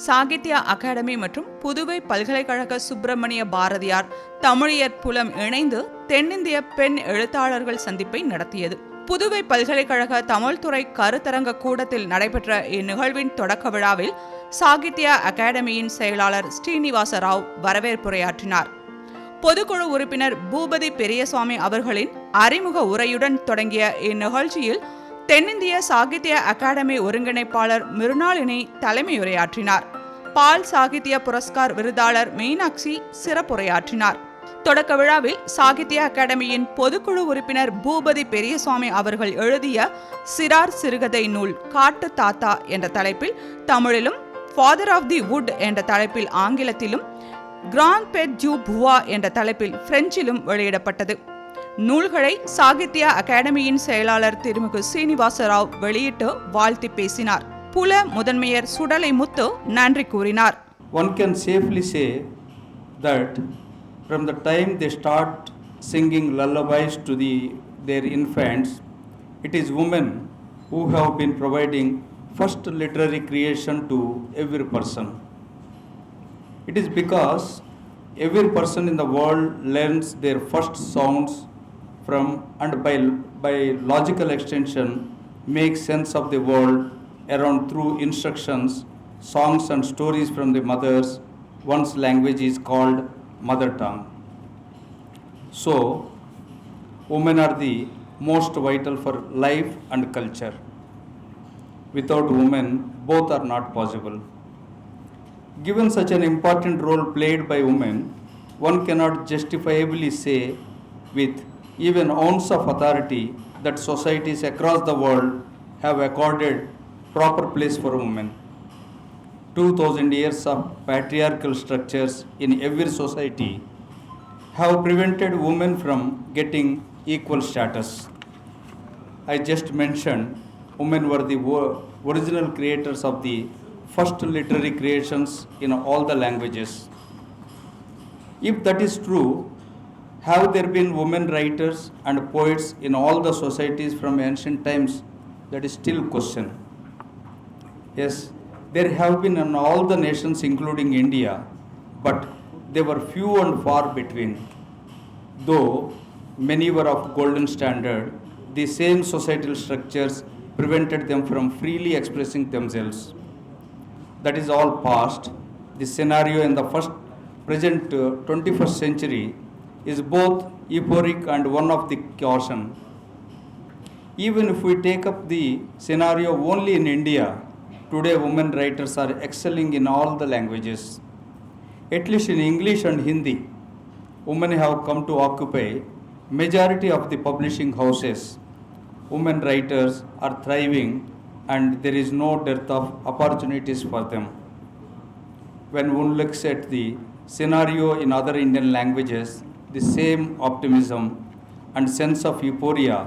சாகித்ய அகாடமி மற்றும் புதுவை பல்கலைக்கழக சுப்பிரமணிய பாரதியார் தமிழியற் புலம் இணைந்து தென்னிந்திய பெண் எழுத்தாளர்கள் சந்திப்பை நடத்தியது. புதுவை பல்கலைக்கழக தமிழ்துறை கருத்தரங்க கூடத்தில் நடைபெற்ற இந்நிகழ்வின் தொடக்க விழாவில் சாகித்ய அகாடமியின் செயலாளர் ஸ்ரீனிவாச ராவ் வரவேற்புரையாற்றினார். பொதுக்குழு உறுப்பினர் பூபதி பெரியசுவாமி அவர்களின் அறிமுக உரையுடன் தொடங்கிய இந்நிகழ்ச்சியில் தென்னிந்திய சாகித்ய அகாடமி ஒருங்கிணைப்பாளர் மிருணாளினி தலைமையுரையாற்றினார். பால் சாகித்ய புரஸ்கார் விருதாளர் மீனாட்சி சிறப்புரையாற்றினார். தொடக்க விழாவில் சாகித்ய அகாடமியின் பொதுக்குழு உறுப்பினர் பூபதி பெரியசுவாமி அவர்கள் எழுதிய சிறார் சிறுகதை நூல் காட்டு தாத்தா என்ற தலைப்பில் தமிழிலும், ஃபாதர் ஆஃப் தி வுட் என்ற தலைப்பில் ஆங்கிலத்திலும், கிராண்ட் பெட் ஜூ புவா என்ற தலைப்பில் பிரெஞ்சிலும் வெளியிடப்பட்டது. நூல்களை சாகித்ய அகாடமியின் செயலாளர் திருமிகு சீனிவாச ராவ் வெளியிட்டு வாழ்த்தி பேசினார். புல முதன்மையர் சுடலை முத்து நன்றி கூறினார். One can safely say that from the time they start singing lullabies to their infants, it is women who have been providing first literary creation to every person. It is because every person in the world learns their first sounds from and by logical extension makes sense of the world around through instructions, songs and stories from the mothers. One's language is called mother tongue. So, women are the most vital for life and culture. Without women, both are not possible. Given such an important role played by women, one cannot justifiably say with even ounce of authority that societies across the world have accorded proper place for women. 2000 years of patriarchal structures in every society have prevented women from getting equal status. I just mentioned women were the original creators of the first literary creations in all the languages. If that is true, have there been women writers and poets in all the societies from ancient times? That is still question. Yes, there have been in all the nations including India, but they were few and far between. Though many were of golden standard, the same societal structures prevented them from freely expressing themselves. That is all past. The scenario in the present 21st century is both euphoric and one of the caution. Even if we take up the scenario only in India, today women writers are excelling in all the languages. At least in English and Hindi, women have come to occupy majority of the publishing houses. Women writers are thriving and there is no dearth of opportunities for them. When one looks at the scenario in other Indian languages, the same optimism and sense of euphoria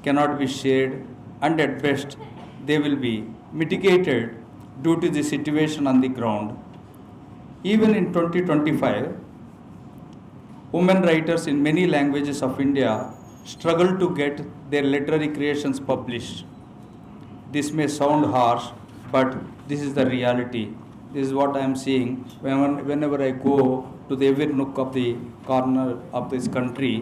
cannot be shared, and at best they will be mitigated due to the situation on the ground. Even in 2025, women writers in many languages of India struggle to get their literary creations published. This may sound harsh, but this is the reality. This is what I am seeing whenever I go to the every nook of the corner of this country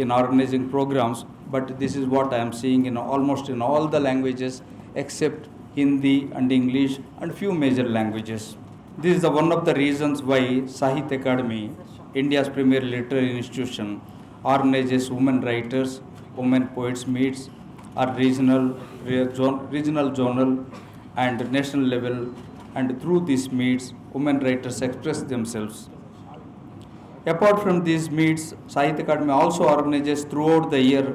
in organizing programs, but this is what I am seeing in almost in all the languages except Hindi and English and few major languages. This is one of the reasons why Sahitya Akademi, India's premier literary institution, organizes women writers, women poets meets at regional, zonal and national level, and through these meets, women writers express themselves. Apart from these meets, Sahitya Akademi also organizes throughout the year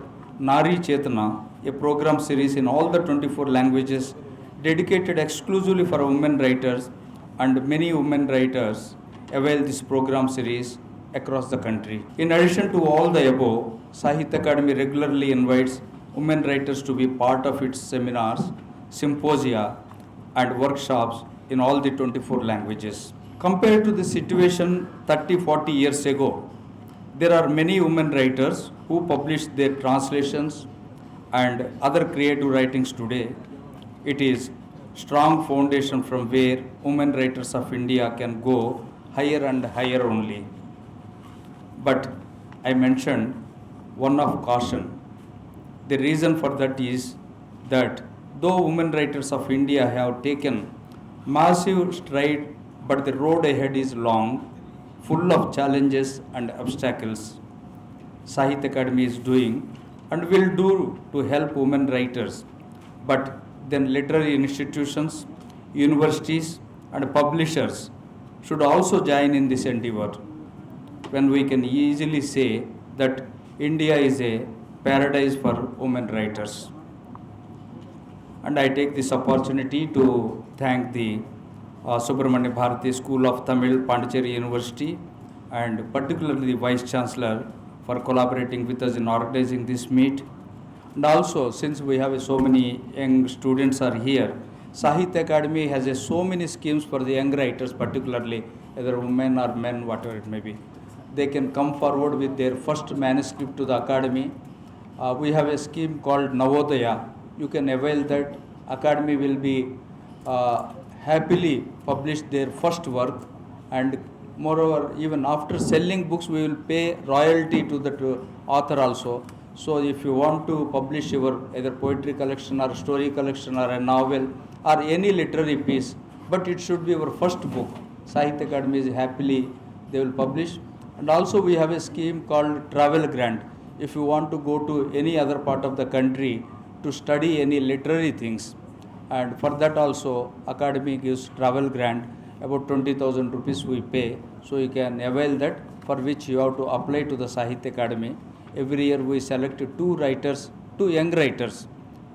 Nari Chetana, a program series in all the 24 languages dedicated exclusively for women writers, and many women writers avail this program series across the country. In addition to all the above, Sahitya Akademi regularly invites women writers to be part of its seminars, symposia, and workshops in all the 24 languages. Compared to the situation 30-40 years ago, there are many women writers who publish their translations and other creative writings today. It is strong foundation from where women writers of India can go higher and higher only. But I mentioned one of caution. The reason for that is that though women writers of India have taken massive stride, but the road ahead is long, full of challenges and obstacles. Sahitya Academy is doing and will do to help women writers, but then literary institutions, universities, and publishers should also join in this endeavor. When we can easily say that India is a paradise for women writers. And I take this opportunity to thank the Subramania Bharati School of Tamil, Pondicherry University, and particularly the Vice Chancellor for collaborating with us in organizing this meet. And also, since we have so many young students are here, Sahitya Academy has so many schemes for the young writers, particularly whether women or men, whatever it may be. They can come forward with their first manuscript to the academy. We have a scheme called Navodaya. You can avail that. Academy will be happily publish their first work, and moreover, even after selling books, we will pay royalty to that author also. So if you want to publish your either poetry collection or story collection or a novel or any literary piece, but it should be your first book, Sahitya Academy is happily they will publish. And also we have a scheme called Travel Grant. If you want to go to any other part of the country to study any literary things, and for that also Academy gives travel grant, about 20,000 rupees we pay, so you can avail that, for which you have to apply to the Sahitya Academy. Every year we select two young writers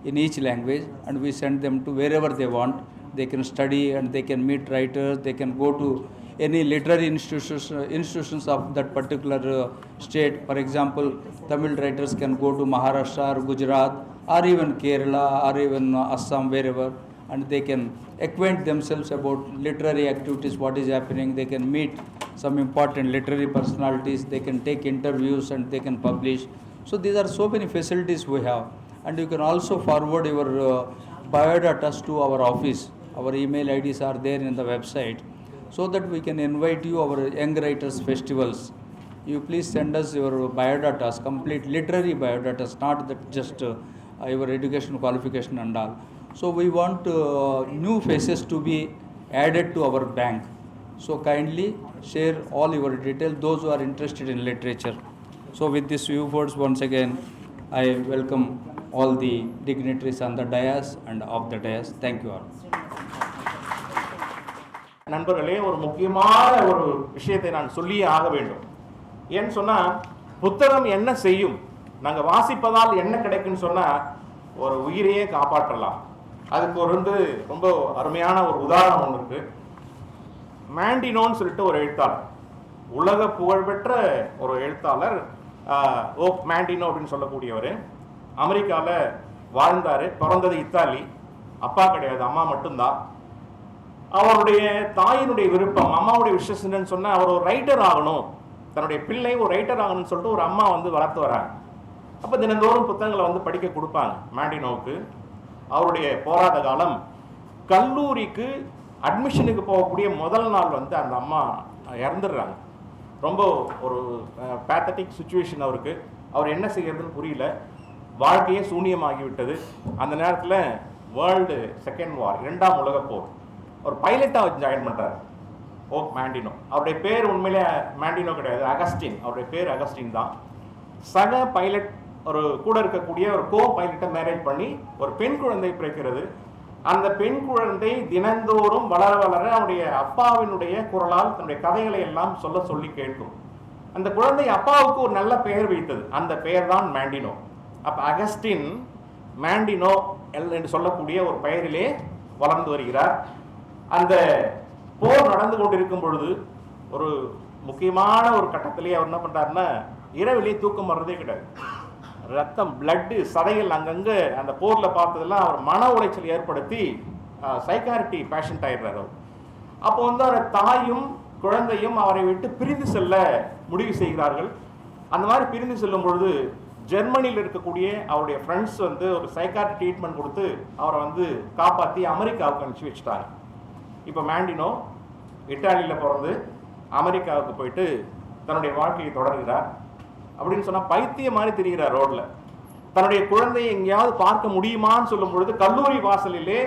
in each language, and we send them to wherever they want. They can study and they can meet writers, they can go to any literary institutions of that particular state. For example, Tamil writers can go to Maharashtra or Gujarat or even Kerala or even Assam, wherever, and they can acquaint themselves about literary activities, what is happening. They can meet some important literary personalities, they can take interviews and they can publish. So these are so many facilities we have. And you can also forward your biodatas to our office. Our email IDs are there in the website, so that we can invite you our young writers festivals. You please send us your biodatas, complete literary biodatas, not that just your education qualification and all. So we want new faces to be added to our bank. So kindly share all your details, those who are interested in literature. So with these few words, once again, I welcome all the dignitaries on the dais and off the dais. Thank you all. நண்பர்களே, ஒரு முக்கியமான ஒரு விஷயத்தை நான் சொல்லியே ஆக வேண்டும். ஏன்னு சொன்னால், புத்தகம் என்ன செய்யும், நாங்கள் வாசிப்பதால் என்ன கிடைக்குன்னு சொன்னால் ஒரு உயிரையே காப்பாற்றலாம். அதுக்கு ஒரு ரொம்ப அருமையான ஒரு உதாரணம் ஒன்று இருக்குது. மேண்டினோன்னு சொல்லிட்டு ஒரு எழுத்தாளர், உலக புகழ்பெற்ற ஒரு எழுத்தாளர், ஓக் மேண்டினோ அப்படின்னு சொல்லக்கூடியவர். அமெரிக்காவில் வாழ்ந்தார். பிறந்தது இத்தாலி, அப்பா கிடையாது, அம்மா மட்டும்தான். அவருடைய தாயினுடைய விருப்பம், அம்மாவுடைய விஷயம் என்னன்னு சொன்னால் அவர் ஒரு ரைட்டர் ஆகணும், தன்னுடைய பிள்ளை ஒரு ரைட்டர் ஆகணும்னு சொல்லிட்டு ஒரு அம்மா வளர்த்து வராங்க. அப்போ தினந்தோறும் புத்தகங்களை படிக்க கொடுப்பாங்க மேண்டினோவுக்கு. அவருடைய போராட்ட காலம், கல்லூரிக்கு அட்மிஷனுக்கு போகக்கூடிய முதல் நாள் அந்த அம்மா இறந்துடுறாங்க. ரொம்ப ஒரு பேத்தட்டிக் சுச்சுவேஷன் அவருக்கு. அவர் என்ன செய்யறதுன்னு புரியல, வாழ்க்கையே சூன்யமாகிவிட்டது. அந்த நேரத்தில் வேர்ல்டு செகண்ட் வார், 2ஆம் உலக போர், ஒரு பைலட்டாக ஜாயின் பண்ணுறாரு ஓக் மேண்டினோ. அவருடைய பேர் உண்மையிலே மேண்டினோ கிடையாது, அகஸ்டின். அவருடைய பேர் அகஸ்டின் தான். சக பைலட் ஒரு கூட இருக்கக்கூடிய ஒரு கோ பைலட்டை மேரேஜ் பண்ணி ஒரு பெண் குழந்தை பிறக்கிறது. அந்த பெண் குழந்தை தினந்தோறும் வளர வளர அவருடைய அப்பாவினுடைய குரலால் தன்னுடைய கதைகளை எல்லாம் சொல்லி கேட்கும். அந்த குழந்தை அப்பாவுக்கு ஒரு நல்ல பெயர் வைத்தது, அந்த பெயர் தான் மேண்டினோ. அப்போ அகஸ்டின் மேண்டினோ என்று சொல்லக்கூடிய ஒரு பெயரிலே வளர்ந்து வருகிறார். அந்த போர் நடந்து கொண்டிருக்கும் பொழுது ஒரு முக்கியமான ஒரு கட்டத்திலேயே அவர் என்ன பண்ணுறாருன்னா, இரவிலே தூக்கம் வர்றதே கிடையாது. ரத்தம், பிளட்டு, சதைகள் அங்கங்கே அந்த போரில் பார்த்ததெல்லாம் அவர் மன உளைச்சல் ஏற்படுத்தி சைக்காரிட்டி பேஷண்ட் ஆயிடுறார் அவர். அப்போ அவர் தாயும் குழந்தையும் அவரை விட்டு பிரிந்து செல்ல முடிவு செய்கிறார்கள். அந்த மாதிரி பிரிந்து செல்லும் பொழுது ஜெர்மனியில் இருக்கக்கூடிய அவருடைய ஃப்ரெண்ட்ஸ் வந்து ஒரு சைக்காட்ரி ட்ரீட்மெண்ட் கொடுத்து அவரை வந்து காப்பாற்றி அமெரிக்காவுக்கு அனுப்பிச்சி வச்சுட்டாங்க. இப்போ மேண்டினோ இட்டாலியில் பிறந்து அமெரிக்காவுக்கு போயிட்டு தன்னுடைய வாழ்க்கையை தொடர்கிறார். அப்படின்னு சொன்னால் பைத்தியம் மாதிரி திரிகிறார் ரோட்டில். தன்னுடைய குழந்தையை எங்கேயாவது பார்க்க முடியுமான்னு சொல்லும் பொழுது கல்லூரி வாசலிலே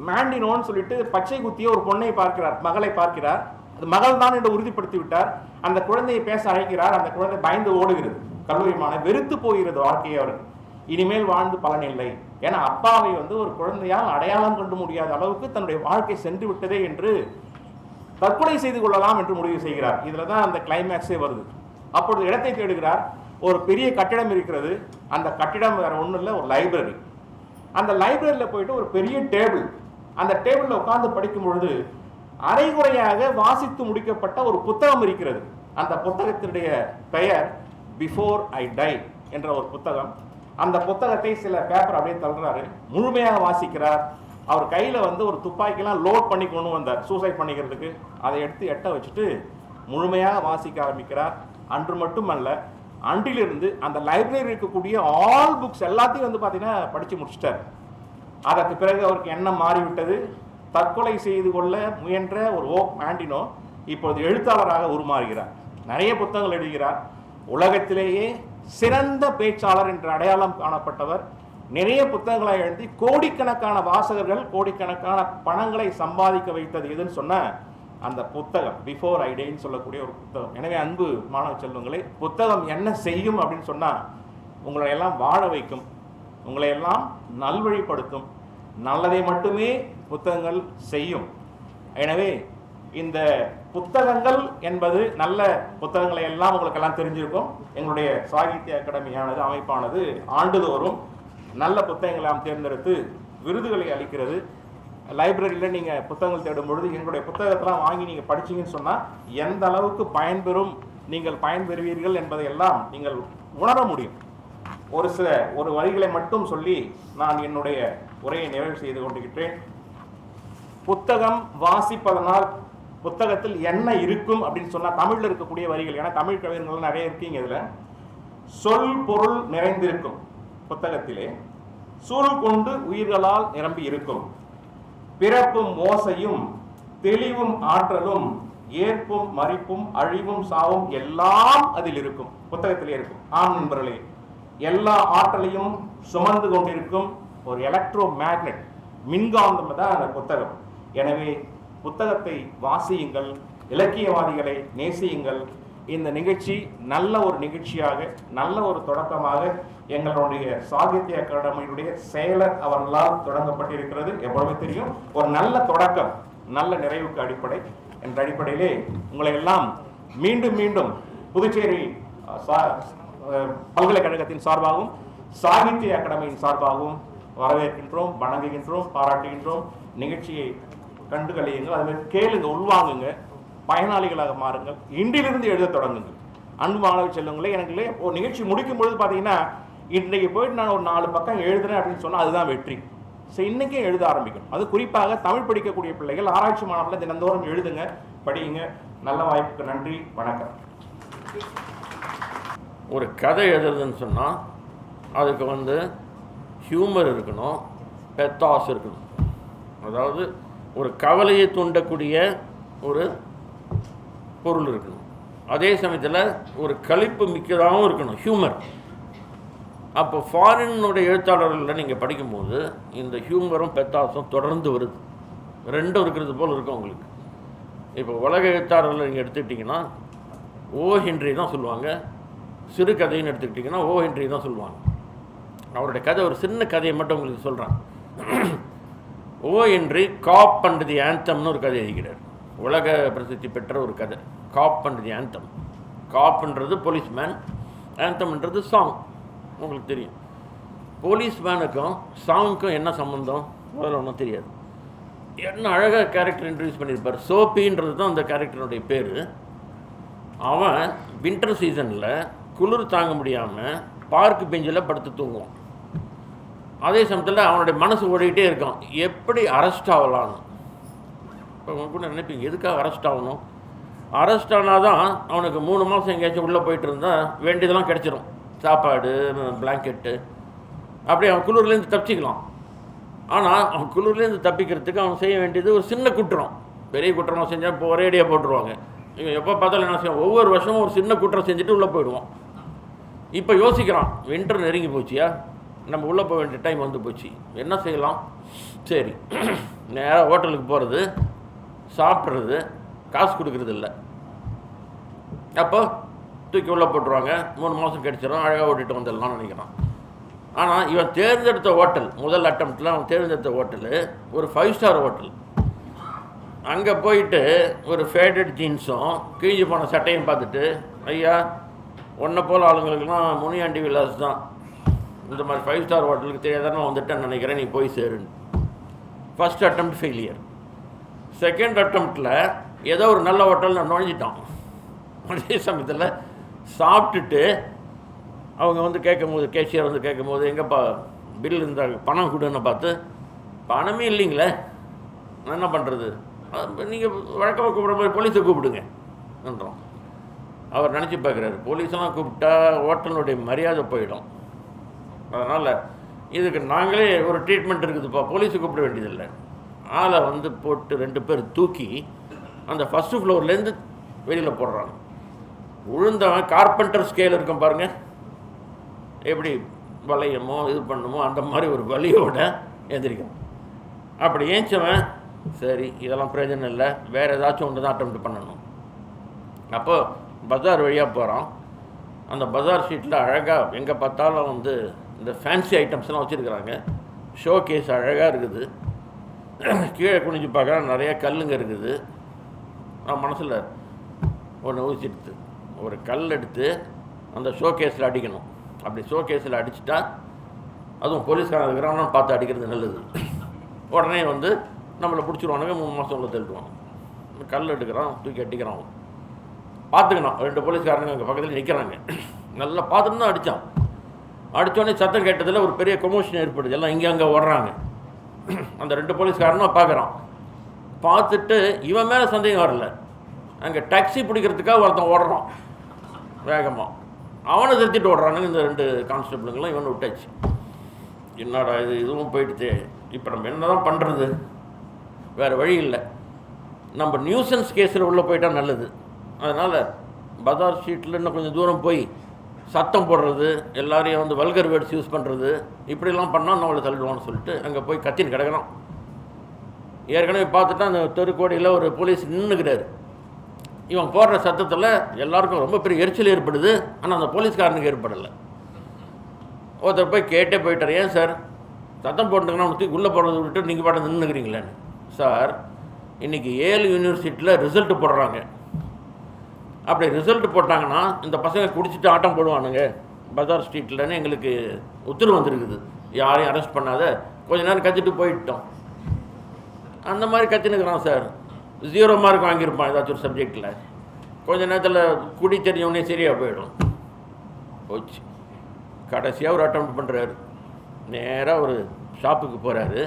மேண்டினோன்னு சொல்லிட்டு பச்சை குத்திய ஒரு பொண்ணை பார்க்கிறார், மகளை பார்க்கிறார். அது மகள் தான் என்று உறுதிப்படுத்தி விட்டார். அந்த குழந்தையை பேச அழைக்கிறார். அந்த குழந்தை பயந்து ஓடுகிறது. கல்லூரி மாணவன் வெறுத்து போகிறது வாழ்க்கையை. அவருக்கு இனிமேல் வாழ்ந்து பலன் இல்லை. ஏன்னா அப்பாவை வந்து ஒரு குழந்தையால் அடையாளம் கண்டு முடியாத அளவுக்கு தன்னுடைய வாழ்க்கை சென்று விட்டதே என்று தற்கொலை செய்து கொள்ளலாம் என்று முடிவு செய்கிறார். இதில் தான் அந்த கிளைமேக்ஸே வருது. அப்பொழுது இடத்தை தேடுகிறார். ஒரு பெரிய கட்டிடம் இருக்கிறது. அந்த கட்டிடம் வேற ஒன்றும் இல்லை, ஒரு லைப்ரரி. அந்த லைப்ரரியில் போயிட்டு ஒரு பெரிய டேபிள், அந்த டேபிளில் உட்கார்ந்து படிக்கும் பொழுது அரைகுறையாக வாசித்து முடிக்கப்பட்ட ஒரு புத்தகம் இருக்கிறது. அந்த புத்தகத்தினுடைய பெயர் பிஃபோர் ஐ டை என்ற ஒரு புத்தகம். அந்த புத்தகத்தை சில பேப்பர் அப்படியே தள்ளுறாரு, முழுமையாக வாசிக்கிறார். அவர் கையில் வந்து ஒரு துப்பாக்கிலாம் லோட் பண்ணி கொண்டு வந்தார் சூசைட் பண்ணிக்கிறதுக்கு. அதை எடுத்து எட்ட வச்சுட்டு முழுமையாக வாசிக்க ஆரம்பிக்கிறார். அன்று மட்டுமல்ல, அன்றிலிருந்து அந்த லைப்ரரி இருக்கக்கூடிய ஆல் புக்ஸ் எல்லாத்தையும் வந்து பார்த்தீங்கன்னா படித்து முடிச்சிட்டார். அதற்கு பிறகு அவருக்கு எண்ணம் மாறிவிட்டது. தற்கொலை செய்து கொள்ள முயன்ற ஒரு மேண்டினோ இப்பொழுது எழுத்தாளராக உருமாறுகிறார். நிறைய புத்தகங்கள் எழுதுகிறார். உலகத்திலேயே சிறந்த பேச்சாளர் என்ற அடையாளம் காணப்பட்டவர். நிறைய புத்தகங்களை எழுதி கோடிக்கணக்கான வாசகர்கள், கோடிக்கணக்கான பணங்களை சம்பாதிக்க வைத்தது எதுன்னு சொன்ன அந்த புத்தகம் பிஃபோர் ஐ டேன்னு சொல்லக்கூடிய ஒரு புத்தகம். எனவே அன்பு மாணவ செல்வங்களே, புத்தகம் என்ன செய்யும் அப்படின்னு சொன்னால் உங்களை எல்லாம் வாழ வைக்கும், உங்களை எல்லாம் நல்வழிப்படுத்தும். நல்லதை மட்டுமே புத்தகங்கள் செய்யும். எனவே இந்த புத்தகங்கள் என்பது, நல்ல புத்தகங்களை எல்லாம் உங்களுக்கு எல்லாம் தெரிஞ்சிருக்கும். எங்களுடைய சாகித்ய அகாடமியானது, அமைப்பானது ஆண்டுதோறும் நல்ல புத்தகங்களை நாம் தேர்ந்தெடுத்து விருதுகளை அளிக்கிறது. லைப்ரரியில் நீங்கள் புத்தகங்கள் தேடும் பொழுது எங்களுடைய புத்தகத்தெல்லாம் வாங்கி நீங்கள் படிச்சீங்கன்னு சொன்னால் எந்த அளவுக்கு நீங்கள் பயன்பெறுவீர்கள் என்பதையெல்லாம் நீங்கள் உணர முடியும். ஒரு வரிகளை மட்டும் சொல்லி நான் என்னுடைய உரையை நிறைவு செய்து கொண்டிருக்கிறேன். புத்தகம் வாசிப்பதனால் புத்தகத்தில் என்ன இருக்கும் அப்படின்னு சொன்னால் தமிழில் இருக்கக்கூடிய வரிகள், ஏன்னா தமிழ் கவிஞர்கள் நிறைய இருக்கீங்க. இதில் சொல் பொருள் நிறைந்திருக்கும். புத்தகத்திலே சூழ் கொண்டு உயிர்களால் நிரம்பி இருக்கும். பிறப்பும் ஓசையும் தெளிவும் ஆற்றலும் ஏற்பும் மறிப்பும் அழிவும் சாவும் எல்லாம் அதில் இருக்கும், புத்தகத்திலே இருக்கும். ஆம் நண்பர்களே, எல்லா ஆற்றலையும் சுமந்து கொண்டிருக்கும் ஒரு எலக்ட்ரோ மேக்னெட், மின்காந்தம் தான் அந்த புத்தகம். எனவே புத்தகத்தை வாசியுங்கள், இலக்கியவாதிகளை நேசியுங்கள். இந்த நிகழ்ச்சி நல்ல ஒரு நிகழ்ச்சியாக, நல்ல ஒரு தொடக்கமாக எங்களுடைய சாகித்ய அகாடமியுடைய செயலர் அவர்களால் தொடங்கப்பட்டிருக்கிறது. எப்பொழுதுமே தெரியும், ஒரு நல்ல தொடக்கம் நல்ல நிறைவுக்கு அடிப்படை என்ற அடிப்படையிலே உங்களை எல்லாம் மீண்டும் மீண்டும் புதுச்சேரி பல்கலைக்கழகத்தின் சார்பாகவும் சாகித்ய அகாடமியின் சார்பாகவும் வரவேற்கின்றோம், வணங்குகின்றோம், பாராட்டுகின்றோம். நிகழ்ச்சியை கண்டுகளியுங்கள், அதுமாதிரி கேளுங்க, உள்வாங்குங்க, பயனாளிகளாக மாறுங்கள், இன்றிலிருந்து எழுத தொடங்குங்கள். அன்பு மாணவ செல்வங்களே, எனக்கு ஒரு நிகழ்ச்சி முடிக்கும் பொழுது பார்த்தீங்கன்னா, இன்றைக்கு போயிட்டு நான் ஒரு 4 பக்கம் எழுதுறேன் அப்படின்னு சொன்னால் அதுதான் வெற்றி. ஸோ இன்றைக்கே எழுத ஆரம்பிக்கணும். அது குறிப்பாக தமிழ் படிக்கக்கூடிய பிள்ளைகள், ஆராய்ச்சி மாணவர்கள் தினந்தோறும் எழுதுங்க, படியுங்க. நல்ல வாய்ப்புக்கு நன்றி, வணக்கம். ஒரு கதை எழுதுறதுன்னு சொன்னால் அதுக்கு ஹியூமர் இருக்கணும், பெத்தாஸ் இருக்கணும். அதாவது ஒரு கவலையை தூண்டக்கூடிய ஒரு பொருள் இருக்கணும். அதே சமயத்தில் ஒரு களிப்பு மிக்கதாகவும் இருக்கணும், ஹியூமர். அப்போ ஃபாரினுடைய எழுத்தாளர்களில் நீங்கள் படிக்கும்போது இந்த ஹியூமரும் பெத்தாஸும் தொடர்ந்து வருது, ரெண்டும் இருக்கிறது போல் இருக்கும் உங்களுக்கு. இப்போ உலக எழுத்தாளர்களில் நீங்கள் எடுத்துக்கிட்டிங்கன்னா ஓ ஹென்றி தான் சொல்லுவாங்க. சிறுகதைன்னு எடுத்துக்கிட்டிங்கன்னா ஓ ஹென்றி தான் சொல்லுவாங்க. அவருடைய கதை, ஒரு சின்ன கதையை மட்டும் உங்களுக்கு சொல்கிறேன். ஓ ஹென்றி காப் அண்ட் தி ஆந்தம்னு ஒரு கதை எழுதுகிறார். உலக பிரசித்தி பெற்ற ஒரு கதை, காப் அண்ட் தி ஆந்தம். காப்ன்றது போலீஸ்மேன், ஆந்தம்ன்றது சாங். உங்களுக்கு தெரியும், போலீஸ்மேனுக்கும் சாங்குக்கும் என்ன சம்மந்தம் அதில் ஒன்றும் தெரியாது. என்ன அழகாக கேரக்டர் இன்ட்ரடியூஸ் பண்ணியிருப்பார். சோப்பின்றது தான் அந்த கேரக்டருடைய பேர். அவன் வின்டர் சீசனில் குளிர் தாங்க முடியாமல் பார்க் பெஞ்சில் படுத்து தூங்குவான். அதே சமயத்தில் அவனுடைய மனசு ஓடிக்கிட்டே இருக்கான், எப்படி அரெஸ்ட் ஆகலான்னு. இப்போ அவங்க கூட நினைப்பீங்க, எதுக்காக அரெஸ்ட் ஆகணும்? அரெஸ்ட் ஆனால் தான் அவனுக்கு 3 மாதம் எங்கேயாச்சும் உள்ளே போயிட்டு இருந்தால் வேண்டியதெல்லாம் கிடச்சிரும், சாப்பாடு, பிளாங்கெட்டு, அப்படி அவன் குளிர்லேருந்து தப்பிச்சிக்கலாம். ஆனால் அவன் குளிர்லேருந்து தப்பிக்கிறதுக்கு அவன் செய்ய வேண்டியது ஒரு சின்ன குற்றம். பெரிய குற்றமாக செஞ்சால் இப்போ ஒரேடியாக போட்டுருவாங்க. இவன் எப்போ பார்த்தாலும் என்ன செய்வான், ஒவ்வொரு வருஷமும் ஒரு சின்ன குற்றம் செஞ்சுட்டு உள்ளே போயிடுவான். இப்போ யோசிக்கிறான், வின்டர் நெருங்கி போச்சியா, நம்ம உள்ளே போக வேண்டிய டைம் வந்து போச்சு, என்ன செய்யலாம்? சரி, நேராக ஹோட்டலுக்கு போகிறது, சாப்பிட்றது, காசு கொடுக்கறது இல்லை. அப்போ தூக்கி உள்ளே போட்டுருவாங்க. 3 மாதம் கிடச்சிடும், அழகாக ஓட்டிட்டு வந்துடலாம்னு நினைக்கிறான். ஆனால் இவன் தேர்ந்தெடுத்த ஹோட்டல், முதல் அட்டம்ப்டில் அவன் தேர்ந்தெடுத்த ஹோட்டலு ஒரு 5 ஸ்டார் ஹோட்டல். அங்கே போயிட்டு ஒரு ஃபேடட் ஜீன்ஸும் கிழிஞ்சு போன சட்டையும் பார்த்துட்டு, ஐயா ஒன்றை போல் ஆளுங்களுக்கெல்லாம் முனியாண்டி விலாஸ் தான், இந்த மாதிரி 5 ஸ்டார் ஹோட்டலுக்கு தெரியாதானே வந்துட்டேன்னு நினைக்கிறேன், நீ போய் சேருன்னு. First attempt failure. செகண்ட் அட்டம்ப்டில் ஏதோ ஒரு நல்ல ஹோட்டல் நான் நுழைஞ்சிட்டான். அதே சமயத்தில் சாப்பிட்டுட்டு அவங்க வந்து கேட்கும்போது, கேஷியர் வந்து கேட்கும்போது, எங்கேப்பா பில் இருந்தால் பணம் கொடுன்னு பார்த்து, பணமே இல்லைங்களே, நான் என்ன பண்ணுறது? நீங்கள் வழக்கமாக கூப்பிட்ற மாதிரி போலீஸை கூப்பிடுங்கன்றோம். அவர் நினச்சி பார்க்குறாரு, போலீஸெல்லாம் கூப்பிட்டா ஹோட்டலுடைய மரியாதை போயிடும், அதனால் இதுக்கு நாங்களே ஒரு ட்ரீட்மெண்ட் இருக்குதுப்பா, போலீஸை கூப்பிட வேண்டியதில்லை. ஆளை வந்து போட்டு 2 பேர் தூக்கி அந்த ஃபஸ்ட்டு ஃப்ளோர்லேருந்து வெளியில் போடுறாங்க. விழுந்தவன் கார்பெண்டர் ஸ்கேல் இருக்கும் பாருங்கள், எப்படி வளையமோ இது பண்ணுமோ அந்த மாதிரி ஒரு வலியோட எந்திரிக்கும். அப்படி ஏஞ்சவன், சரி இதெல்லாம் பிரயோஜனம் இல்லை, வேறு ஏதாச்சும் ஒன்று தான் அட்டெம்ப்ட் பண்ணணும். அப்போ பஜார் வழியாக போகிறான். அந்த பஜார் ஷீட்டில் அழகாக எங்கே பார்த்தாலும் வந்து இந்த ஃபேன்சி ஐட்டம்ஸ்லாம் வச்சுருக்குறாங்க. ஷோ கேஸ் அழகாக இருக்குது. கீழே குனிஞ்சு பார்க்குறா, நிறைய கல்லுங்க இருக்குது. நான் மனசில் ஒன்று ஊசிடுத்து, ஒரு கல் எடுத்து அந்த ஷோ கேஸில் அடிக்கணும். அப்படி ஷோ கேஸில் அடிச்சுட்டா, அதுவும் போலீஸ்காரன் இருக்கிறான்னு பார்த்து அடிக்கிறது நல்லது. உடனே வந்து நம்மளை பிடிச்சிருவானுங்க, 3 மாதம் உள்ள தள்ளிடுவாங்க. கல் எடுக்கிறான், தூக்கி அடிக்கிறான். பார்த்துக்கணும், 2 போலீஸ்காரனுங்க அங்கே பக்கத்தில் நிற்கிறாங்க. நல்லா பார்த்துட்டு தான் அடித்தான். அடித்தோடனே சத்தம் கேட்டதில் ஒரு பெரிய கொமோஷன் ஏற்படுது, எல்லாம் இங்கே அங்கே ஓடுறாங்க. அந்த 2 போலீஸ்காரனும் பார்க்குறான். பார்த்துட்டு இவன் மேலே சந்தேகம் வரல, அங்கே டாக்ஸி பிடிக்கிறதுக்காக ஒருத்தன் ஓடுறான் வேகமாக. அவனை செலுத்திட்டு ஓடுறானுங்க இந்த 2 கான்ஸ்டபிளுங்களாம். இவனை விட்டாச்சு. என்னடா இது, இதுவும் போயிடுச்சு, இப்போ நம்ம என்ன தான் பண்ணுறது? வேறு வழி இல்லை, நம்ம நியூசன்ஸ் கேஸில் உள்ளே போயிட்டால் நல்லது. அதனால் பஜார் ஸ்ட்ரீட்டில் இன்னும் கொஞ்சம் தூரம் போய் சத்தம் போடுறது, எல்லாரையும் வந்து வல்கர் வேர்ட்ஸ் யூஸ் பண்ணுறது, இப்படிலாம் பண்ணால் நம்மளை தள்ளிடுவான்னு சொல்லிட்டு அங்கே போய் கத்தின்னு கிடக்கிறான். ஏற்கனவே பார்த்துட்டா அந்த தெருக்கோடியில் ஒரு போலீஸ் நின்றுக்கிறாரு. இவன் போடுற சத்தத்தில் எல்லாருக்கும் ரொம்ப பெரிய எரிச்சல் ஏற்படுது. ஆனால் அந்த போலீஸ்காரனுக்கு ஏற்படலை. ஒருத்தர் போய் கேட்டே போயிட்டார், ஏன் சார் சத்தம் போட்டுங்கன்னா அவனுக்கு உள்ளே போடுறது விட்டு நீங்கள் பாட்டு நின்றுக்கிறீங்களேன்னு. சார், இன்றைக்கி 7 யூனிவர்சிட்டியில் ரிசல்ட்டு போடுறாங்க. அப்படி ரிசல்ட்டு போட்டாங்கன்னா இந்த பசங்க குடிச்சிட்டு ஆட்டம் போடுவானுங்க பஜார் ஸ்ட்ரீட்லன்னு எங்களுக்கு உத்தரவு வந்துருக்குது, யாரையும் அரெஸ்ட் பண்ணாத, கொஞ்ச நேரம் கத்திட்டு போயிட்டோம். அந்த மாதிரி கத்தினுக்கிறான் சார். 0 மார்க் வாங்கியிருப்பான் ஏதாச்சும் ஒரு சப்ஜெக்டில். கொஞ்ச நேரத்தில் குடி தெரிஞ்சவனே சரியாக போயிடும். போச்சு. கடைசியாக ஒரு அட்டெம்ப்ட் பண்ணுறாரு. நேராக ஒரு ஷாப்புக்கு போகிறாரு.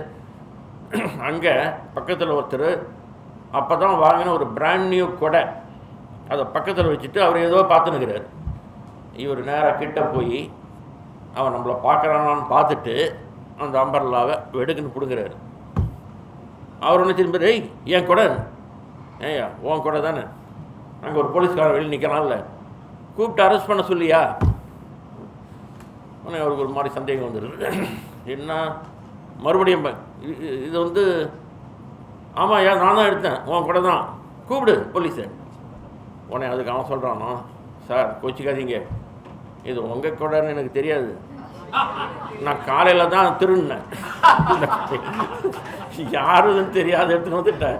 அங்கே பக்கத்தில் ஒருத்தர் அப்போ தான் வாங்கின ஒரு பிராண்ட் நியூ கொடை அதை பக்கத்தில் வச்சுட்டு அவர் ஏதோ பார்த்துன்னுக்கிறார். இவர் நேராக கிட்ட போய் அவன் நம்மளை பார்க்குறானான்னு பார்த்துட்டு அந்த அம்பர்லாவை வெடுக்குன்னு பிடுங்குறாரு. அவர் ஒன்று திரும்பி, ஏய் என் கொடை, ஏய்யா உன் கொடை தானே, அங்கே ஒரு போலீஸ்காரன் வெளியே நிற்கிறான்ல, கூப்பிட்டு அரெஸ்ட் பண்ண சொல்லியா? உடனே அவருக்கு ஒரு மாதிரி சந்தேகம் வந்துடுது. என்ன மறுபடியும் இது வந்து, ஆமாய்யா நான் தான் எடுத்தேன், உன் கொடை தான், கூப்பிடு போலீஸை. உடனே அதுக்கு அவன் சொல்கிறானோ, சார் கோச்சிக்காதீங்க, இது உங்கள் கொடைன்னு எனக்கு தெரியாது, நான் காலையில் தான் திருடினேன், யாரும் தெரியாது எடுத்துன்னு வந்துட்டேன்,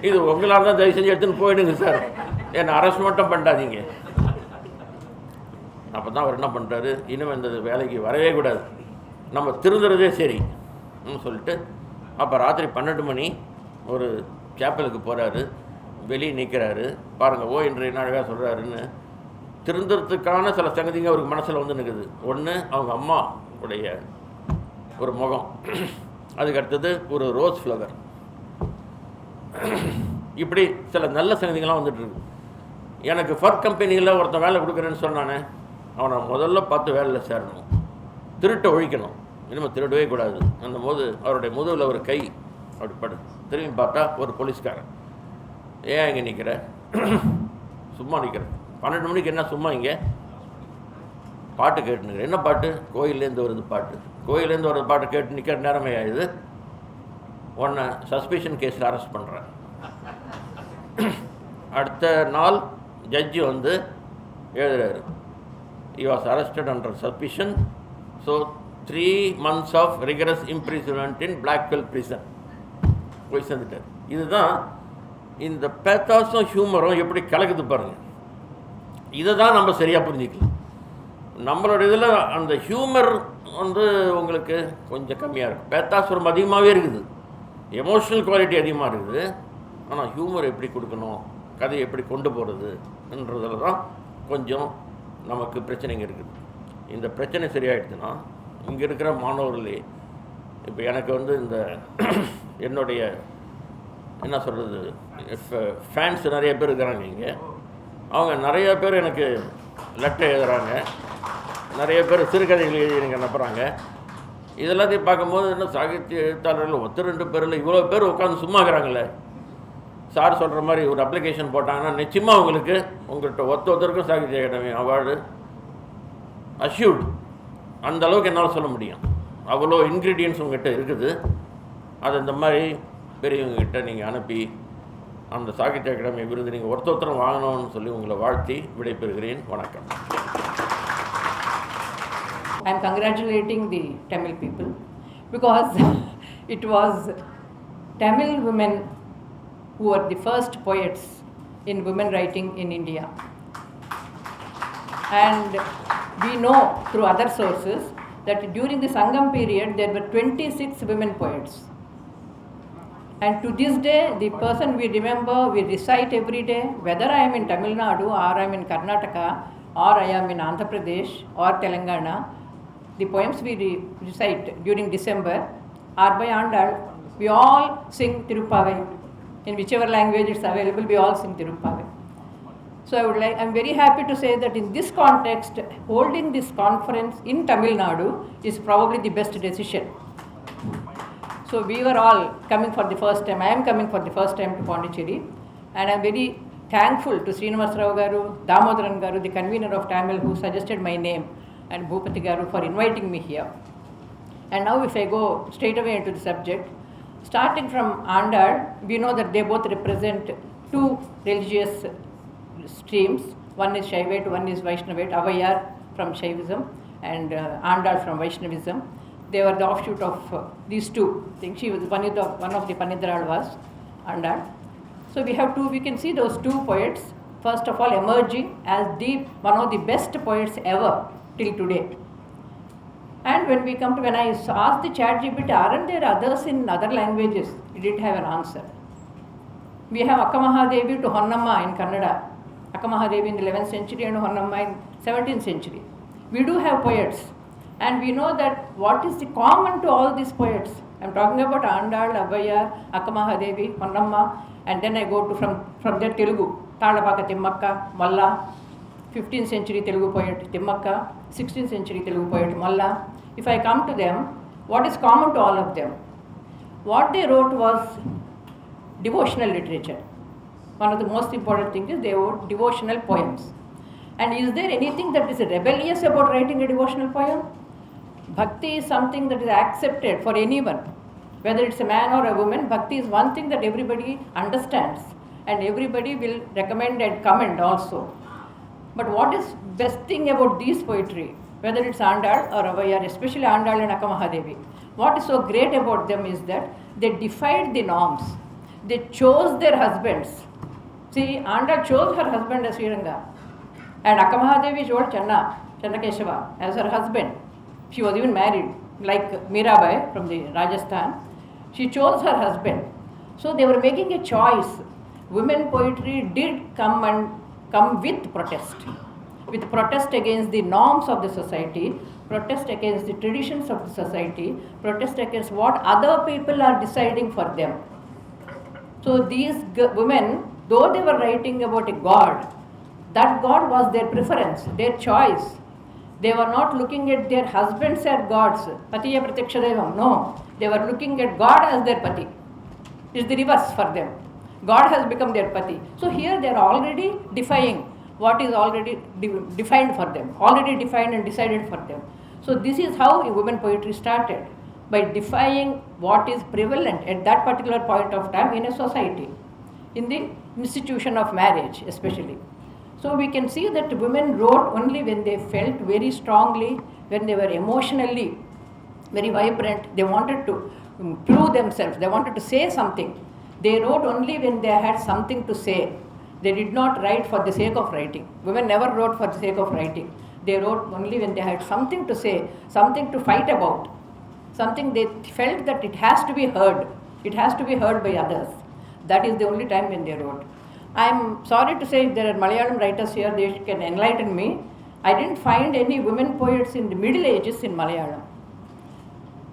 இது உங்களால் தான் தயவு செஞ்சு எடுத்துன்னு போயிடுங்க சார், என்னை அரெஸ்ட் மட்டும் பண்ணாதீங்க. அப்போ தான் அவர் என்ன பண்ணுறாரு, இனிமேல் இந்த வேலைக்கு வரவே கூடாது, நம்ம திருந்துறதே சரி சொல்லிட்டு அப்போ ராத்திரி 12 மணி ஒரு சேப்பலுக்கு போகிறாரு. வெளியே நிற்கிறாரு. பாருங்கள், ஓ என்று என்ன அழகாக சொல்கிறாருன்னு. திருந்துறதுக்கான சில சங்கதிங்க அவருக்கு மனசில் வந்து நிற்குது. ஒன்று, அவங்க அம்மா உடைய ஒரு முகம், அதுக்கு அடுத்தது ஒரு ரோஸ் ஃப்ளவர், இப்படி சில நல்ல சங்கதிகள்லாம் வந்துட்டுருக்கு. எனக்கு ஃபர் கம்பெனியில் ஒருத்தன் வேலை கொடுக்குறேன்னு சொன்னானே, அவனை முதல்ல பார்த்து வேலையில் சேரணும், திருட்டை ஒழிக்கணும், இனிமேல் திருடவே கூடாது. அந்த போது அவருடைய முதுகில் ஒரு கை அப்படி படு, திரும்பி பார்த்தா ஒரு போலீஸ்காரன். ஏன் இங்கே நிற்கிற? சும்மா நிற்கிறேன். 12 மணிக்கு என்ன சும்மா இங்கே பாட்டு கேட்டுனுக்கிறேன். என்ன பாட்டு? கோயிலேருந்து வருது பாட்டு. கோயிலேருந்து வருது பாட்டு கேட்டு நிற்கிற நேரமே ஆகுது. உன்னை சஸ்பிஷன் கேஸில் அரெஸ்ட் பண்ணுறேன். அடுத்த நாள் ஜட்ஜி வந்து எழுதுறாரு, he was arrested under suspicion, so 3 months of rigorous imprisonment in Blackwell prison. போய் சேர்ந்துட்டார். இதுதான் இந்த பேத்தாஸும் ஹியூமரும் எப்படி கலக்குது பாருங்கள். இதை தான் நம்ம சரியாக புரிஞ்சிக்கலாம். நம்மளோட இதில் அந்த ஹியூமர் வந்து உங்களுக்கு கொஞ்சம் கம்மியாக இருக்குது. பேத்தாஸ் ரொம்ப அதிகமாகவே இருக்குது, எமோஷ்னல் குவாலிட்டி அதிகமாக இருக்குது. ஆனால் ஹியூமர் எப்படி கொடுக்கணும், கதையை எப்படி கொண்டு போகிறதுன்றதில் தான் கொஞ்சம் நமக்கு பிரச்சனைங்க இருக்குது. இந்த பிரச்சனை சரியாயிடுச்சுன்னா இங்கே இருக்கிற மாணவர்களே, இப்போ எனக்கு வந்து இந்த என்னுடைய என்ன சொல்கிறது ஃபேன்ஸ் நிறைய பேர் இருக்கிறாங்க இங்கே. அவங்க நிறைய பேர் எனக்கு லெட்டர் எழுதுகிறாங்க, நிறைய பேர் சிறுகதைகள் எழுதி எனக்கு அனுப்புகிறாங்க. இதெல்லாத்தையும் பார்க்கும்போது என்ன சாகித்ய எழுத்தாளர்கள் 1-2 பேரில் இவ்வளோ பேர் உட்காந்து சும்மா இருக்கிறாங்களே. சார் சொல்கிற மாதிரி ஒரு அப்ளிகேஷன் போட்டாங்கன்னா நிச்சயமாக உங்கள்கிட்ட ஒருத்தருக்கும் சாகித்ய அகாடமி அவார்டு அஷ்யூர்டு. அந்த அளவுக்கு என்னால் சொல்ல முடியும். அவ்வளோ இன்க்ரீடியன்ஸ் உங்கள்கிட்ட இருக்குது. அது இந்த மாதிரி பெரியவங்ககிட்ட நீங்கள் அனுப்பி அந்த சாகித்ய அகாடமி விருது நீங்கள் ஒருத்தரும் வாங்கணும்னு சொல்லி உங்களை வாழ்த்தி விடைபெறுகிறேன். வணக்கம். I am congratulating the Tamil people because it was Tamil women who were the first poets in women writing in India. And we know through other sources that during the Sangam period there were 26 women poets. And to this day, the person we remember, we recite every day, whether I am in Tamil Nadu or I am in Karnataka or I am in Andhra Pradesh or Telangana, the poems we recite during December are by Andal. We all sing Tirupavai. In whichever language it's available, we all sing Tirupavai. So I'm very happy to say that in this context, holding this conference in Tamil Nadu is probably the best decision. So we were all coming for the first time. I am coming for the first time to Pondicherry, and I am very thankful to Srinivas Rao Garu, Damodaran Garu, the convener of Tamil, who suggested my name, and Bhupati Garu for inviting me here. And now if I go straight away into the subject, starting from Andal, we know that they both represent 2 religious streams. One is Shaivite, one is Vaishnavite. Avayar from Shaivism and Andal from Vaishnavism. They were the offshoot of these 2. I think she was one of the Panidral Andal. So we can see those 2 poets, first of all emerging as one of the best poets ever till today. And when I asked the ChatGPT, aren't there others in other languages? It didn't have an answer. We have Akkamahadevi to Honnamma in Kannada. Akkamahadevi in the 11th century and Honnamma in 17th century. We do have poets. And we know that what is the common to all these poets. I am talking about Andal, Abbayar, Akkamahadevi, Honnamma, and then I go to from there Telugu. Tadapaka Timmakka, Malla, 15th century Telugu poet Timmakka, 16th century Telugu poet Malla. If I come to them, what is common to all of them? What they wrote was devotional literature. One of the most important things is they wrote devotional poems. And is there anything that is rebellious about writing a devotional poem? Bhakti is something that is accepted for anyone. Whether it's a man or a woman, bhakti is one thing that everybody understands and everybody will recommend and commend also. But what is best thing about these poetry, whether it's Andal or Avayar, especially Andal and Akkamahadevi, what is so great about them is that they defied the norms. They chose their husbands. See, Andal chose her husband as Sriranga. And Akkamahadevi chose Channakeshava as her husband. She was even married, like Mirabai from the Rajasthan. She chose her husband. So they were making a choice. Women poetry did come with protest against the norms of the society, protest against the traditions of the society, protest against what other people are deciding for them. So these women, though they were writing about a God, that God was their preference, their choice. They were not looking at their husbands as gods. Patiya Pratyakshadevam. No. They were looking at God as their Pati. It's the reverse for them. God has become their Pati. So here they are already defying what is already defined for them, already defined and decided for them. So this is how women poetry started, by defying what is prevalent at that particular point of time in a society, in the institution of marriage especially. So we can see that women wrote only when they felt very strongly, when they were emotionally very vibrant, they wanted to prove themselves, they wanted to say something. They wrote only when they had something to say. They did not write for the sake of writing. Women never wrote for the sake of writing. They wrote only when they had something to say, something to fight about, something they felt that it has to be heard. It has to be heard by others. That is the only time when they wrote. I am sorry to say there are Malayalam writers here, they can enlighten me. I didn't find any women poets in the Middle Ages in Malayalam.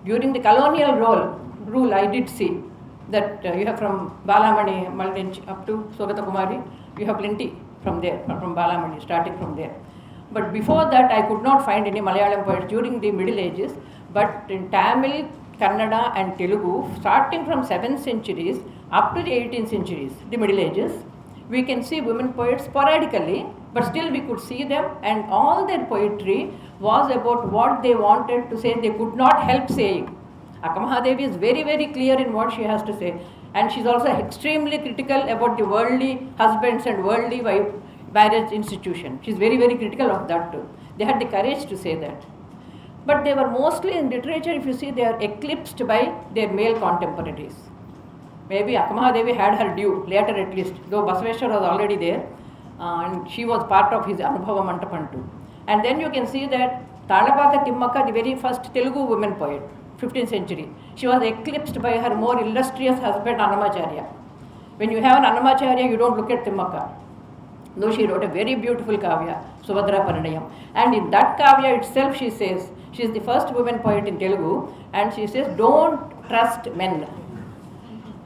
During the colonial rule, I did see that you have from Balamani, Malinch up to Sogata Kumari, you have plenty from there, from Balamani, starting from there. But before that, I could not find any Malayalam poets during the Middle Ages. But in Tamil, Kannada and Telugu, starting from 7th centuries up to the 18th centuries, the Middle Ages, we can see women poets sporadically, but still we could see them, and all their poetry was about what they wanted to say, they could not help saying. Akka Mahadevi is very, very clear in what she has to say, and she's also extremely critical about the worldly husbands and worldly marriage institution. She's very, very critical of that too. They had the courage to say that. But they were mostly in literature, if you see, they are eclipsed by their male contemporaries. Maybe Akka Mahadevi had her due, later at least, though Basaveshwar was already there, and she was part of his Anubhava Mantapan too. And then you can see that Talapaka Timmaka, the very first Telugu women poet, 15th century, she was eclipsed by her more illustrious husband Annamacharya. When you have an Annamacharya, you don't look at Timmaka. Though she wrote a very beautiful kavya, Subhadra Parinayam. And in that kavya itself she says, she is the first woman poet in Telugu, and she says, don't trust men.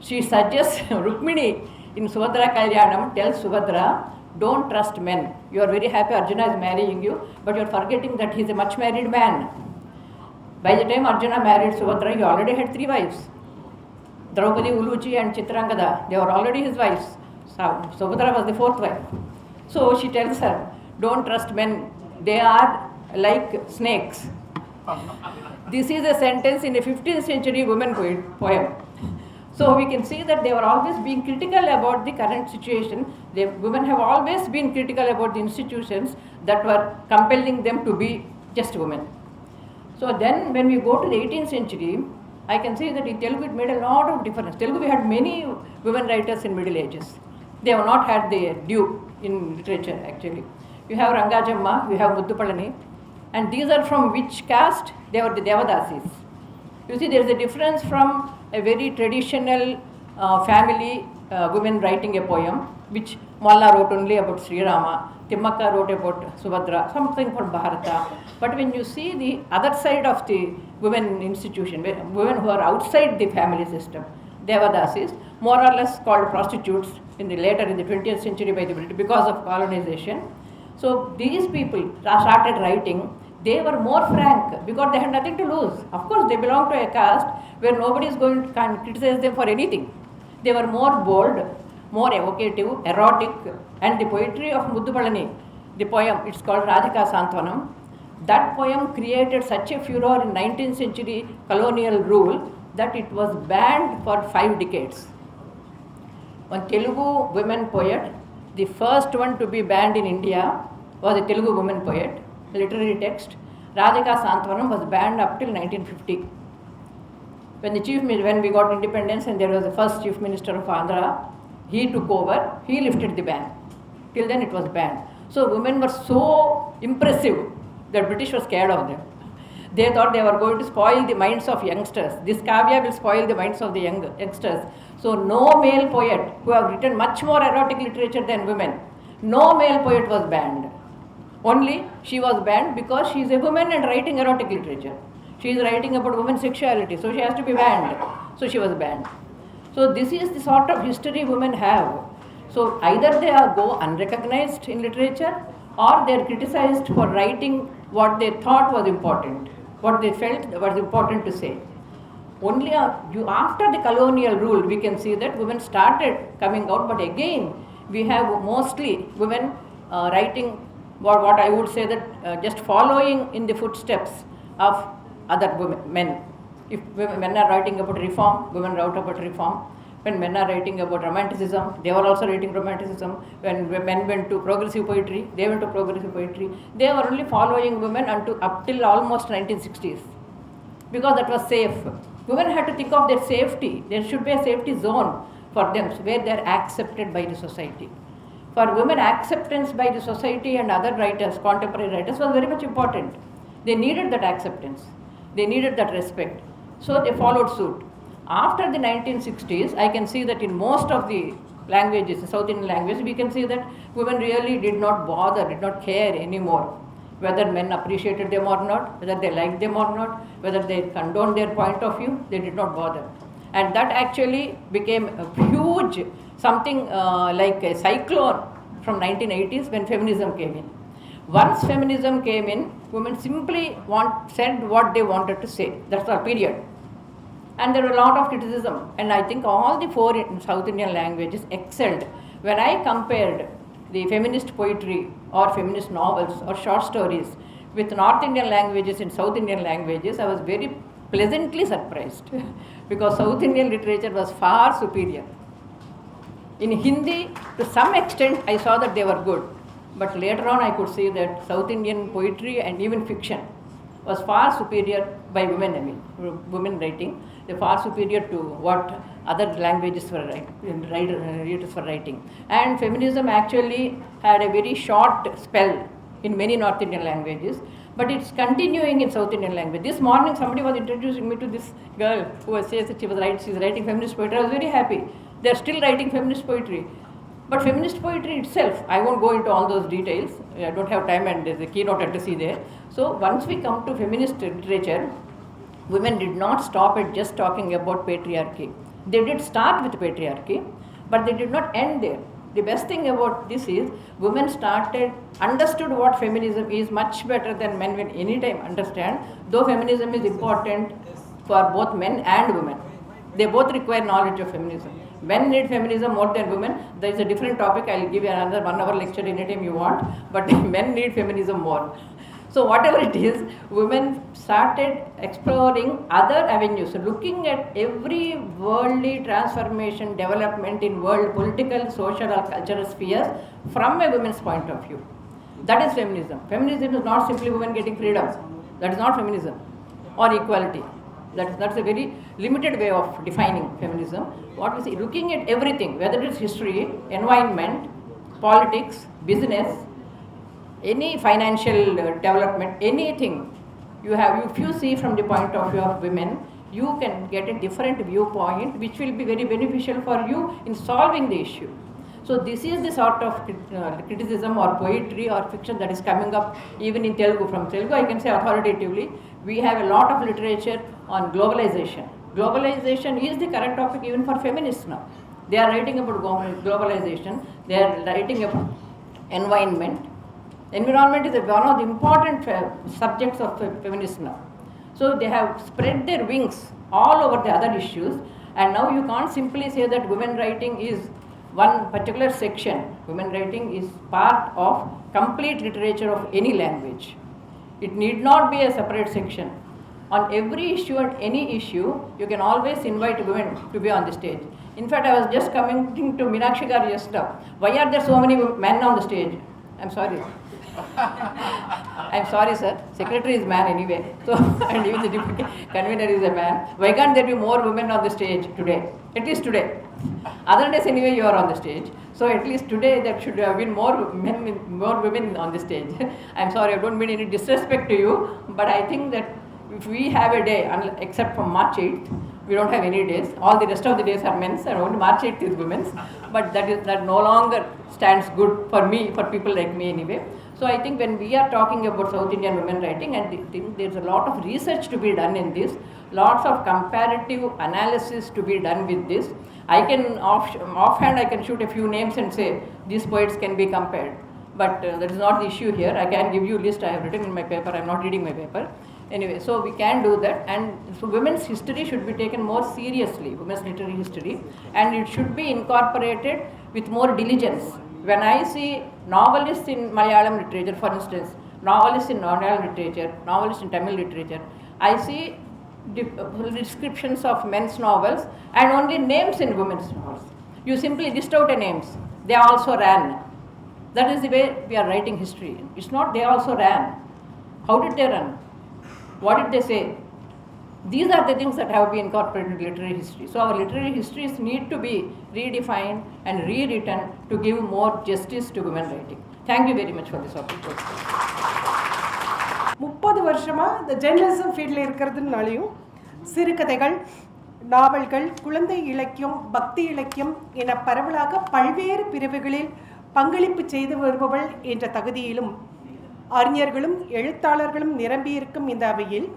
She suggests, Rukmini in Subhadra Kalyanam tells Subhadra, don't trust men. You are very happy Arjuna is marrying you, but you are forgetting that he is a much married man. By the time Arjuna married Subhadra, he already had 3 wives. Draupadi, Uluchi and Chitrangada, they were already his wives. Subhadra was the 4th wife. So she tells her, don't trust men, they are like snakes. This is a sentence in a 15th century women poem. So we can see that they were always being critical about the current situation. Women have always been critical about the institutions that were compelling them to be just women. So then when we go to the 18th century, I can say that in Telugu it made a lot of difference. Telugu we had many women writers in Middle Ages. They have not had their due in literature actually. You have Rangajamma, you have Muddupalani, and these are from which caste? They were the Devadasis. You see, there is a difference from a very traditional family women writing a poem, which Malla wrote only about Sri Rama, Timmaka wrote about Subhadra, something from Bharata. But when you see the other side of the women institution, women who are outside the family system, Devadasis, more or less called prostitutes later in the 20th century by the British because of colonization. So these people started writing. They were more frank because they had nothing to lose. Of course, they belong to a caste where nobody is going to criticize them for anything. They were more bold, more evocative, erotic, and the poetry of Muddupalani, the poem, it's called Radhika Santvanam. That poem created such a furor in 19th century colonial rule that it was banned for 5 decades. One Telugu women poet, the first one to be banned in India was a Telugu woman poet, literary text. Radhika Santvanam was banned up till 1950. When we got independence and there was the first chief minister of Andhra, he took over, he lifted the ban. Till then it was banned. So women were so impressive that British was scared of them. They thought they were going to spoil the minds of youngsters. This kavya will spoil the minds of the youngsters. So no male poet who have written much more erotic literature than women, no male poet was banned. Only she was banned because she is a woman and writing erotic literature. She is writing about women's sexuality, so she has to be banned. So she was banned. So this is the sort of history women have. So either they go unrecognized in literature or they are criticized for writing what they thought was important, what they felt was important to say. Only after the colonial rule, we can see that women started coming out, but again, we have mostly women writing what I would say that just following in the footsteps of other men. If men are writing about reform, women wrote about reform. When men are writing about romanticism, they were also writing romanticism. When men went to progressive poetry, they went to progressive poetry. They were only following women up till almost 1960s, because that was safe. Women had to think of their safety. There should be a safety zone for them where they are accepted by the society. For women, acceptance by the society and other writers, contemporary writers, was very much important. They needed that acceptance. They needed that respect. So they followed suit. After the 1960s, I can see that in most of the languages, South Indian languages, we can see that women really did not bother, did not care anymore whether men appreciated them or not, whether they liked them or not, whether they condoned their point of view, they did not bother. And that actually became a huge, something like a cyclone from 1980s when feminism came in. Once feminism came in, women simply said what they wanted to say. That's our period. And there were a lot of criticism. And I think all the four South Indian languages excelled. When I compared the feminist poetry or feminist novels or short stories with North Indian languages and South Indian languages, I was very pleasantly surprised because South Indian literature was far superior. In Hindi, to some extent, I saw that they were good. But later on, I could see that South Indian poetry and even fiction was far superior by women, women writing. They're far superior to what other languages were writers were writing. And feminism actually had a very short spell in many North Indian languages, but it's continuing in South Indian language. This morning, somebody was introducing me to this girl who says that she's writing feminist poetry. I was very happy. They're still writing feminist poetry. But feminist poetry itself, I won't go into all those details. I don't have time, and there's a keynote address there. So once we come to feminist literature, women did not stop at just talking about patriarchy. They did start with patriarchy, but they did not end there. The best thing about this is women understood what feminism is much better than men will any time understand, though feminism is important for both men and women. They both require knowledge of feminism. Men need feminism more than women. There is a different topic. I will give you another 1 hour lecture anytime you want. But men need feminism more. So whatever it is, women started exploring other avenues, looking at every worldly transformation, development in world political, social or cultural spheres from a woman's point of view. That is feminism. Feminism is not simply women getting freedom. That is not feminism or equality. That's a very limited way of defining feminism. What we see, looking at everything, whether it's history, environment, politics, business, any financial development, anything if you see from the point of view of women, you can get a different viewpoint which will be very beneficial for you in solving the issue. So this is the sort of criticism or poetry or fiction that is coming up even in Telugu. From Telugu, I can say authoritatively, we have a lot of literature on globalization. Globalization is the current topic even for feminists now. They are writing about globalization. They are writing about environment. Environment is one of the important subjects of feminists now. So they have spread their wings all over the other issues, and now you can't simply say that women writing is one particular section. Women writing is part of complete literature of any language. It need not be a separate section. On every issue and any issue, you can always invite women to be on the stage. In fact, I was just commenting to Meenakshi Garu just now. Why are there so many men on the stage? I'm sorry. I'm sorry, sir. Secretary is man anyway. So, and even the deputy convener is a man. Why can't there be more women on the stage today? At least today. Other days anyway, you are on the stage. So at least today there should have been more women on the stage. I'm sorry, I don't mean any disrespect to you, but I think that if we have a day, except for March 8th, we don't have any days. All the rest of the days are men's, and only March 8th is women's. But that no longer stands good for me, for people like me anyway. So I think when we are talking about South Indian women writing, and I think there's a lot of research to be done in this, lots of comparative analysis to be done with this. I can offhand I can shoot a few names and say these poets can be compared. but that is not the issue here. I can give you list I have written in my paper. I am not reading my paper. Anyway, so we can do that, and so women's history should be taken more seriously, women's literary history, and it should be incorporated with more diligence. When I see novelists in Malayalam literature, for instance, novelists in Malayalam literature, novelists in Tamil literature, I see descriptions of men's novels and only names in women's novels. You simply list out the names. They also ran. That is the way we are writing history. It's not they also ran. How did they run? What did they say? These are the things that have been incorporated in literary history. So our literary histories need to be redefined and rewritten to give more justice to women writing. Thank you very much for this opportunity. 30 வருஷமாக இந்த journalism ஃபீல்டில் இருக்கிறதுனாலையும் சிறுகதைகள், நாவல்கள், குழந்தை இலக்கியம், பக்தி இலக்கியம் என பரவலாக பல்வேறு பிரிவுகளில் பங்களிப்பு செய்து வருபவள் என்ற தகுதியிலும் அறிஞர்களும் எழுத்தாளர்களும் நிரம்பியிருக்கும் இந்த அவையில்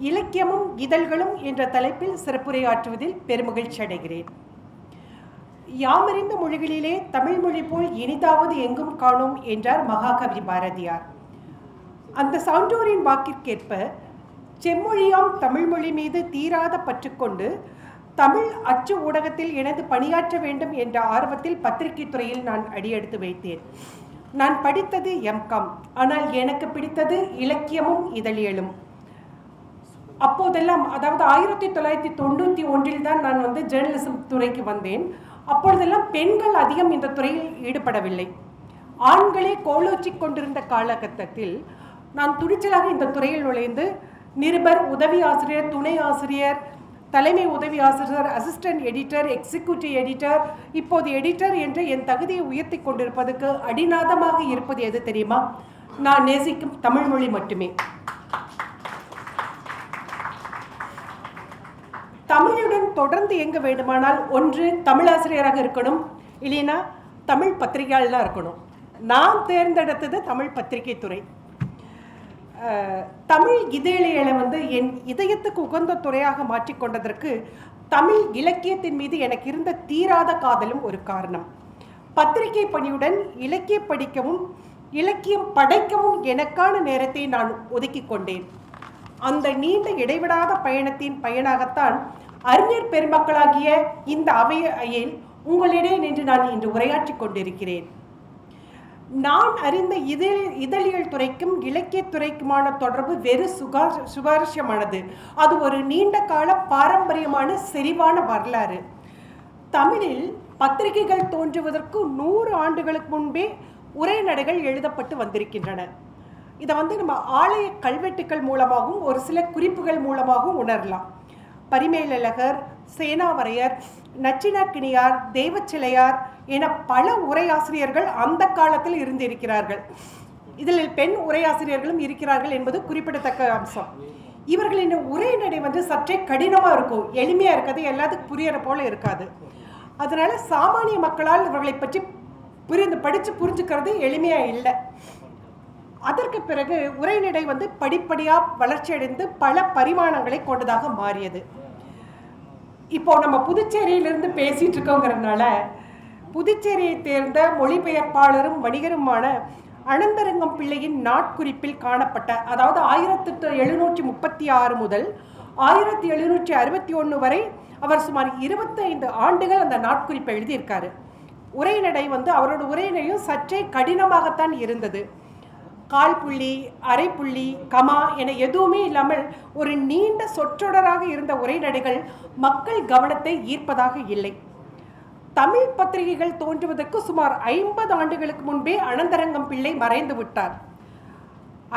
இலக்கியமும் இதழ்களும் என்ற தலைப்பில் சிறப்புரையாற்றுவதில் பெருமகிழ்ச்சி அடைகிறேன். யாமறிந்த மொழிகளிலே தமிழ் மொழி போல் இனிதாவது எங்கும் காணோம் என்றார் மகாகவி பாரதியார். அந்த சான்றோரின் வாக்கிற்கேற்ப செம்மொழியாம் தமிழ்மொழி மீது தீராத பற்றுக்கொண்டு தமிழ் அச்சு ஊடகத்தில் இணைந்து பணியாற்ற வேண்டும் என்ற ஆர்வத்தில் பத்திரிகை துறையில் நான் அடியெடுத்து வைத்தேன். நான் படித்தது எம்காம். ஆனால் எனக்கு பிடித்தது இலக்கியமும் இதழியலும். அப்போதெல்லாம், அதாவது 1991 தான் நான் ஜேர்னலிசம் துறைக்கு வந்தேன். அப்பொழுதெல்லாம் பெண்கள் அதிகம் இந்த துறையில் ஈடுபடவில்லை. ஆண்களே கோலோச்சி கொண்டிருந்த காலகட்டத்தில் நான் துணிச்சலாக இந்த துறையில் நுழைந்து நிருபர், உதவி ஆசிரியர், துணை ஆசிரியர், தலைமை உதவி ஆசிரியர், அசிஸ்டன்ட் எடிட்டர், எக்ஸிக்யூட்டிவ் எடிட்டர், இப்போது எடிட்டர் என்று என் தகுதியை உயர்த்தி கொண்டிருப்பதற்கு அடிநாதமாக இருப்பது எது தெரியுமா? நான் நேசிக்கும் தமிழ்மொழி மட்டுமே. தமிழுடன் தொடர்ந்து எங்க வேண்டுமானால் ஒன்று தமிழாசிரியராக இருக்கணும், இல்லைன்னா தமிழ் பத்திரிகையாளராக இருக்கணும். நான் தேர்ந்தெடுத்தது தமிழ் பத்திரிகை துறை. தமிழ் இதழியலை என் இதயத்துக்கு உகந்த துறையாக மாற்றிக்கொண்டதற்கு தமிழ் இலக்கியத்தின் மீது எனக்கு இருந்த தீராத காதலும் ஒரு காரணம். பத்திரிகை பணியுடன் இலக்கியம் படிக்கவும் இலக்கியம் படைக்கவும் எனக்கான நேரத்தை நான் ஒதுக்கி கொண்டேன். அந்த நீண்ட இடைவிடாத பயணத்தின் பயனாகத்தான் அறிஞர் பெருமக்களாகிய இந்த அவையில் உங்களிடையே நின்று நான் இன்று உரையாற்றி கொண்டிருக்கிறேன். நான் அறிந்த இதழியல் துறைக்கும் இலக்கியத்துறைக்குமான தொடர்பு வெறு சுவாரஸ்யமானது. அது ஒரு நீண்ட கால பாரம்பரியமான செறிவான வரலாறு. தமிழில் பத்திரிகைகள் தோன்றுவதற்கு 100 ஆண்டுகளுக்கு முன்பே உரைநடைகள் எழுதப்பட்டு வந்திருக்கின்றன. இதை நம்ம ஆலய கல்வெட்டுக்கள் மூலமாகவும் ஒரு சில குறிப்புகள் மூலமாகவும் உணரலாம். பரிமேலழகர், சேனாவரையர், நச்சினாக்கினியார், தெய்வச்சிலையார் என பல உரையாசிரியர்கள் அந்த காலத்தில் இருந்திருக்கிறார்கள். இதில் பெண் உரையாசிரியர்களும் இருக்கிறார்கள் என்பது குறிப்பிடத்தக்க அம்சம். இவர்களின் உரைநடை சற்றே கடினமாக இருக்கும், எளிமையாக இருக்காது, எல்லாத்துக்கும் புரியற போல இருக்காது. அதனால சாமானிய மக்களால் இவர்களை பற்றி படித்து புரிஞ்சுக்கிறது எளிமையாக இல்லை. அதற்கு பிறகு உரைநடை படிப்படியாக வளர்ச்சியடைந்து பல பரிமாணங்களை கொண்டதாக மாறியது. இப்போ நம்ம புதுச்சேரியிலிருந்து பேசிட்டு இருக்கோங்கிறதுனால புதுச்சேரியை தேர்ந்த மொழிபெயர்ப்பாளரும் வணிகருமான அனந்தரங்கம் பிள்ளையின் நாட்குறிப்பில் காணப்பட்ட, அதாவது 1736 முதல் 1761 வரை அவர் சுமார் 25 ஆண்டுகள் அந்த நாட்குறிப்பை எழுதியிருக்காரு. உரைநடை அவரோட உரைநடையும் சற்றே கடினமாகத்தான் இருந்தது. கால் புள்ளி, அரை புள்ளி, கமா என எதுவுமே இல்லாமல் ஒரு நீண்ட சொற்றொடராக இருந்த உரைநடைகள் மக்கள் கவனத்தை ஈர்ப்பதாக இல்லை. தமிழ் பத்திரிகைகள் தோன்றுவதற்கு சுமார் 50 ஆண்டுகளுக்கு முன்பே அனந்தரங்கம் பிள்ளை மறைந்து விட்டார்.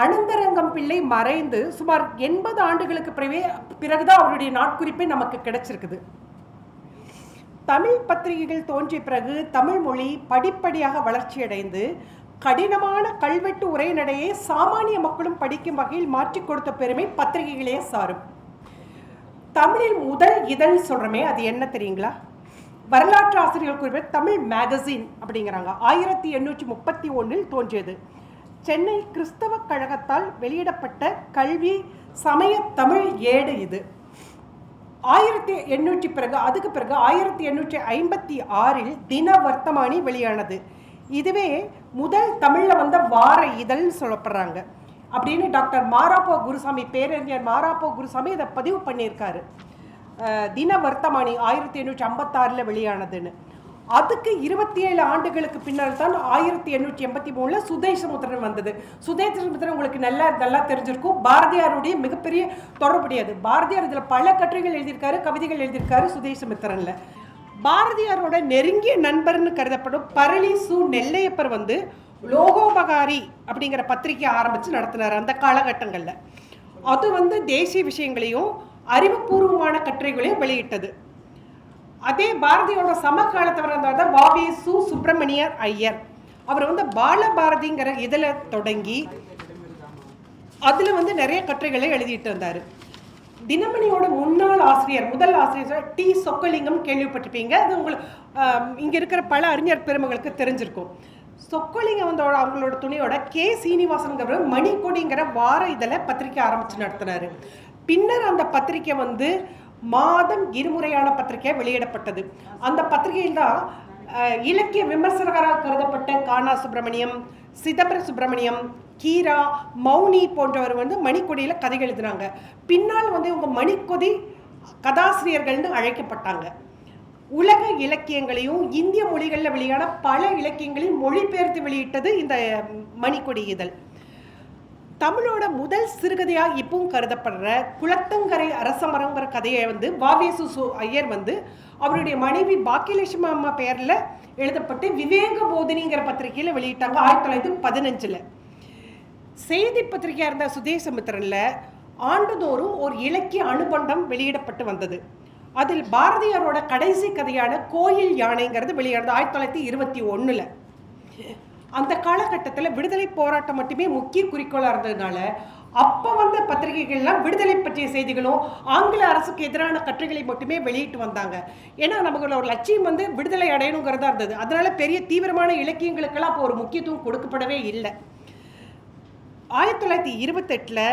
அனந்தரங்கம் பிள்ளை மறைந்து சுமார் 80 ஆண்டுகளுக்கு பிறகுதான் அவருடைய நாட்குறிப்பை நமக்கு கிடைச்சிருக்குது. தமிழ் பத்திரிகைகள் தோன்றிய பிறகு தமிழ் மொழி படிப்படியாக வளர்ச்சியடைந்து கடினமான கல்வெட்டு உரைநடையை சாமானிய மக்களும் படிக்கும் வகையில் மாற்றிக் கொடுத்த பெருமை பத்திரிகைகளே சாரும். தமிழில் முதல் இதழ் சொல்கிறோமே, அது என்ன தெரியுங்களா? வரலாற்று ஆசிரியர்கள் குறிப்பிட்ட தமிழ் மேகசின் அப்படிங்கிறாங்க. 1831 தோன்றியது. சென்னை கிறிஸ்தவ கழகத்தால் வெளியிடப்பட்ட கல்வி சமய தமிழ் ஏடு இது. 1800 பிறகு 1856 தின வர்த்தமானி வெளியானது. இதுவே முதல் தமிழில் வந்த வார இதழ்னு சொல்லப்படுறாங்க அப்படின்னு டாக்டர் மாராப்போ குருசாமி, பேரறிஞர் மாராப்போ குருசாமி இதை பதிவு பண்ணியிருக்காரு. தின வர்த்தமானி 1856 வெளியானதுன்னு. அதுக்கு 27 ஆண்டுகளுக்கு பின்னர் தான் 1883 சுதேசமுத்திரன் வந்தது. சுதேசமுத்திரன் உங்களுக்கு நல்லா தெரிஞ்சிருக்கும். பாரதியாருடைய மிகப்பெரிய தொடர்புடையது. பாரதியார் இதில் பல கட்டுரைகள் எழுதியிருக்காரு, கவிதைகள் எழுதியிருக்காரு சுதேசமுத்திரனில். பாரதியாரோட நெருங்கிய நண்பர்னு கருதப்படும் பரளி சு நெல்லையப்பர் வந்து லோகோபகாரி அப்படிங்கிற பத்திரிகை ஆரம்பித்து நடத்தினார் அந்த காலகட்டங்களில். அது வந்து தேசிய விஷயங்களையும் அறிவுபூர்வமான கட்டுரைகளையும் வெளியிட்டது. அதே பாரதியோட சமகாலத்தவர் இருந்தால் வாவே சு சுப்பிரமணியர் ஐயர். அவர் வந்து பாலபாரதிங்கிற இதில் தொடங்கி அதில் வந்து நிறைய கட்டுரைகளை எழுதிட்டு இருந்தார். தினமணியோட முன்னாள் ஆசிரியர், முதல் ஆசிரியர் டி சொக்கலிங்கம் கேள்விப்பட்டிருப்பீங்க. அது உங்களுக்கு இங்கே இருக்கிற பல அறிஞர் பெருமகளுக்கு தெரிஞ்சிருக்கும். சொக்கலிங்கம் வந்து அவங்களோட துணையோட கே சீனிவாசன்கிறவர் மணிக்கொடிங்கிற வார இதில் பத்திரிக்கை ஆரம்பித்து நடத்தினார். பின்னர் அந்த பத்திரிக்கை வந்து மாதம் இருமுறையான பத்திரிகை வெளியிடப்பட்டது. அந்த பத்திரிகையில் தான் இலக்கிய விமர்சகராக கருதப்பட்ட கானா சுப்பிரமணியம், சிதம்பர சுப்பிரமணியம், கீரா, மௌனி போன்றவர் வந்து மணிக்கொடியில் கதை எழுதினாங்க. பின்னால் வந்து இவங்க மணிக்கொடி கதாசிரியர்கள்னு அழைக்கப்பட்டாங்க. உலக இலக்கியங்களையும் இந்திய மொழிகளில் வெளியான பல இலக்கியங்களையும் மொழிபெயர்த்து வெளியிட்டது இந்த மணிக்கொடி இதழ். தமிழோட முதல் சிறுகதையாக இப்பவும் கருதப்படுற குளத்தங்கரை அரசமரங்கிற கதையை வந்து வாவேசு ஐயர் வந்து அவருடைய மனைவி பாக்கியலட்சுமி அம்மா பெயரில் எழுதப்பட்டு விவேக போதினிங்கிற பத்திரிகையில் வெளியிட்டாங்க 1915. செய்தி பத்திரிகையாக இருந்த சுதேசமுத்திரனில் ஆண்டுதோறும் ஒரு இலக்கிய அனுபந்தம் வெளியிடப்பட்டு வந்தது. அதில் பாரதியாரோட கடைசி கதையான கோயில் யானைங்கிறது வெளியானது 1921. அந்த காலகட்டத்தில் விடுதலை போராட்டம் மட்டுமே முக்கிய குறிக்கோளாக இருந்ததுனால அப்போ வந்த பத்திரிகைகள்லாம் விடுதலை பற்றிய செய்திகளும் ஆங்கில அரசுக்கு எதிரான கட்டுரைகளை மட்டுமே வெளியிட்டு வந்தாங்க. ஏன்னா நம்மளோட லட்சியம் வந்து விடுதலை அடையணுங்கிறதா இருந்தது. அதனால பெரிய தீவிரமான இலக்கியங்களுக்கெல்லாம் அப்போ ஒரு முக்கியத்துவம் கொடுக்கப்படவே இல்லை. 1928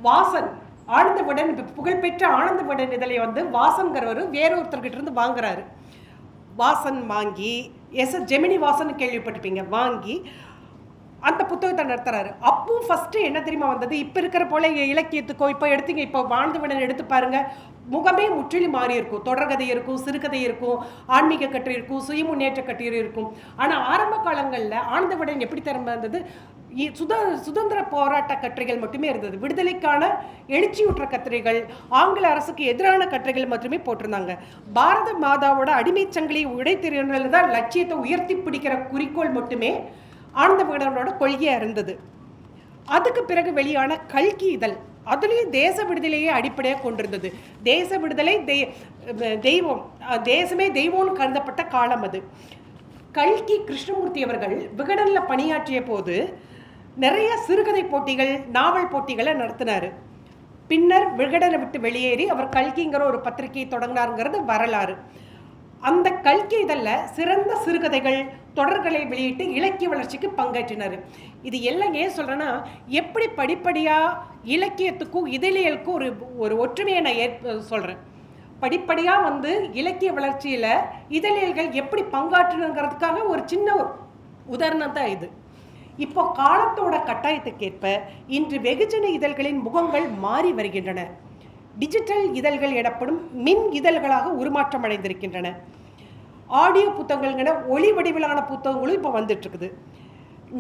வாசன் ஆனந்த விடன், புகழ்பெற்ற ஆனந்த விடன் இதழை வந்து வாசன்கிறவர் வேறொருத்தர்கிட்ட இருந்து வாங்குறாரு. வாசன் வாங்கி ஜெமினி வாசன் கேள்விப்பட்டிருப்பீங்க, வாங்கி அந்த புத்தகத்தை நடத்துறாரு. அப்போ ஃபர்ஸ்ட் என்ன தெரியுமா வந்தது, இப்போ இருக்கிற போல இலக்கியத்துக்கோ இப்போ எடுத்தீங்க, இப்போ வாழ்ந்துவிடன் எடுத்து பாருங்க, முகமே முற்றிலும் மாறி இருக்கும். தொடர்கதை இருக்கும், சிறுகதை இருக்கும், ஆன்மீக கட்டுரை இருக்கும், சுய முன்னேற்ற கட்டுரை இருக்கும். ஆனால் ஆரம்ப காலங்களில் ஆனந்தவிடன் எப்படி திறமை இருந்தது, சுதந்திர போராட்ட கட்டுரைகள் மட்டுமே இருந்தது. விடுதலைக்கான எழுச்சியுற்ற கட்டுரைகள், ஆங்கில அரசுக்கு எதிரான கட்டுரைகள் மட்டுமே போட்டிருந்தாங்க. பாரத மாதாவோட அடிமைச் சங்கிலி உடைத்தெறியல் தான் லட்சியத்தை உயர்த்தி பிடிக்கிற குறிக்கோள் மட்டுமே ஆனந்த விகடனோட கொள்கையாக இருந்தது. அதுக்கு பிறகு வெளியான கல்கி இதழ், அதுலேயும் தேச விடுதலையை அடிப்படையாக கொண்டிருந்தது. தேச விடுதலை தெய்வம், தேசமே தெய்வம்னு கருதப்பட்ட காலம் அது. கல்கி கிருஷ்ணமூர்த்தி அவர்கள் விகடனில் பணியாற்றிய போது நிறைய சிறுகதை போட்டிகள், நாவல் போட்டிகளை நடத்தினார். பின்னர் விகடனை விட்டு வெளியேறி அவர் கல்கிங்கிற ஒரு பத்திரிகையை தொடங்கினாருங்கிறது வரலாறு. அந்த கல்கி இதழில் சிறந்த சிறுகதைகள், தொடர்களை வெளியிட்டு இலக்கிய வளர்ச்சிக்கு பங்கேற்றினார். இது எல்லாம் ஏன் சொல்கிறேன்னா, எப்படி படிப்படியாக இலக்கியத்துக்கும் இதழியலுக்கும் ஒரு ஒற்றுமையை நான் சொல்கிறேன். படிப்படியாக வந்து இலக்கிய வளர்ச்சியில் இதழியல்கள் எப்படி பங்காற்றணுங்கிறதுக்காக ஒரு சின்ன உதாரணம் தான் இது. இப்போ காலத்தோட கட்டாயத்துக்கேற்ப இன்று வெகுஜன இதழ்களின் முகங்கள் மாறி வருகின்றன. டிஜிட்டல் இதழ்கள் எனப்படும் மின் இதழ்களாக உருமாற்றம் அடைந்திருக்கின்றன. ஆடியோ புத்தகங்கள்ங்கிற ஒளி வடிவிலான புத்தகங்களும் இப்போ வந்துட்டு இருக்குது.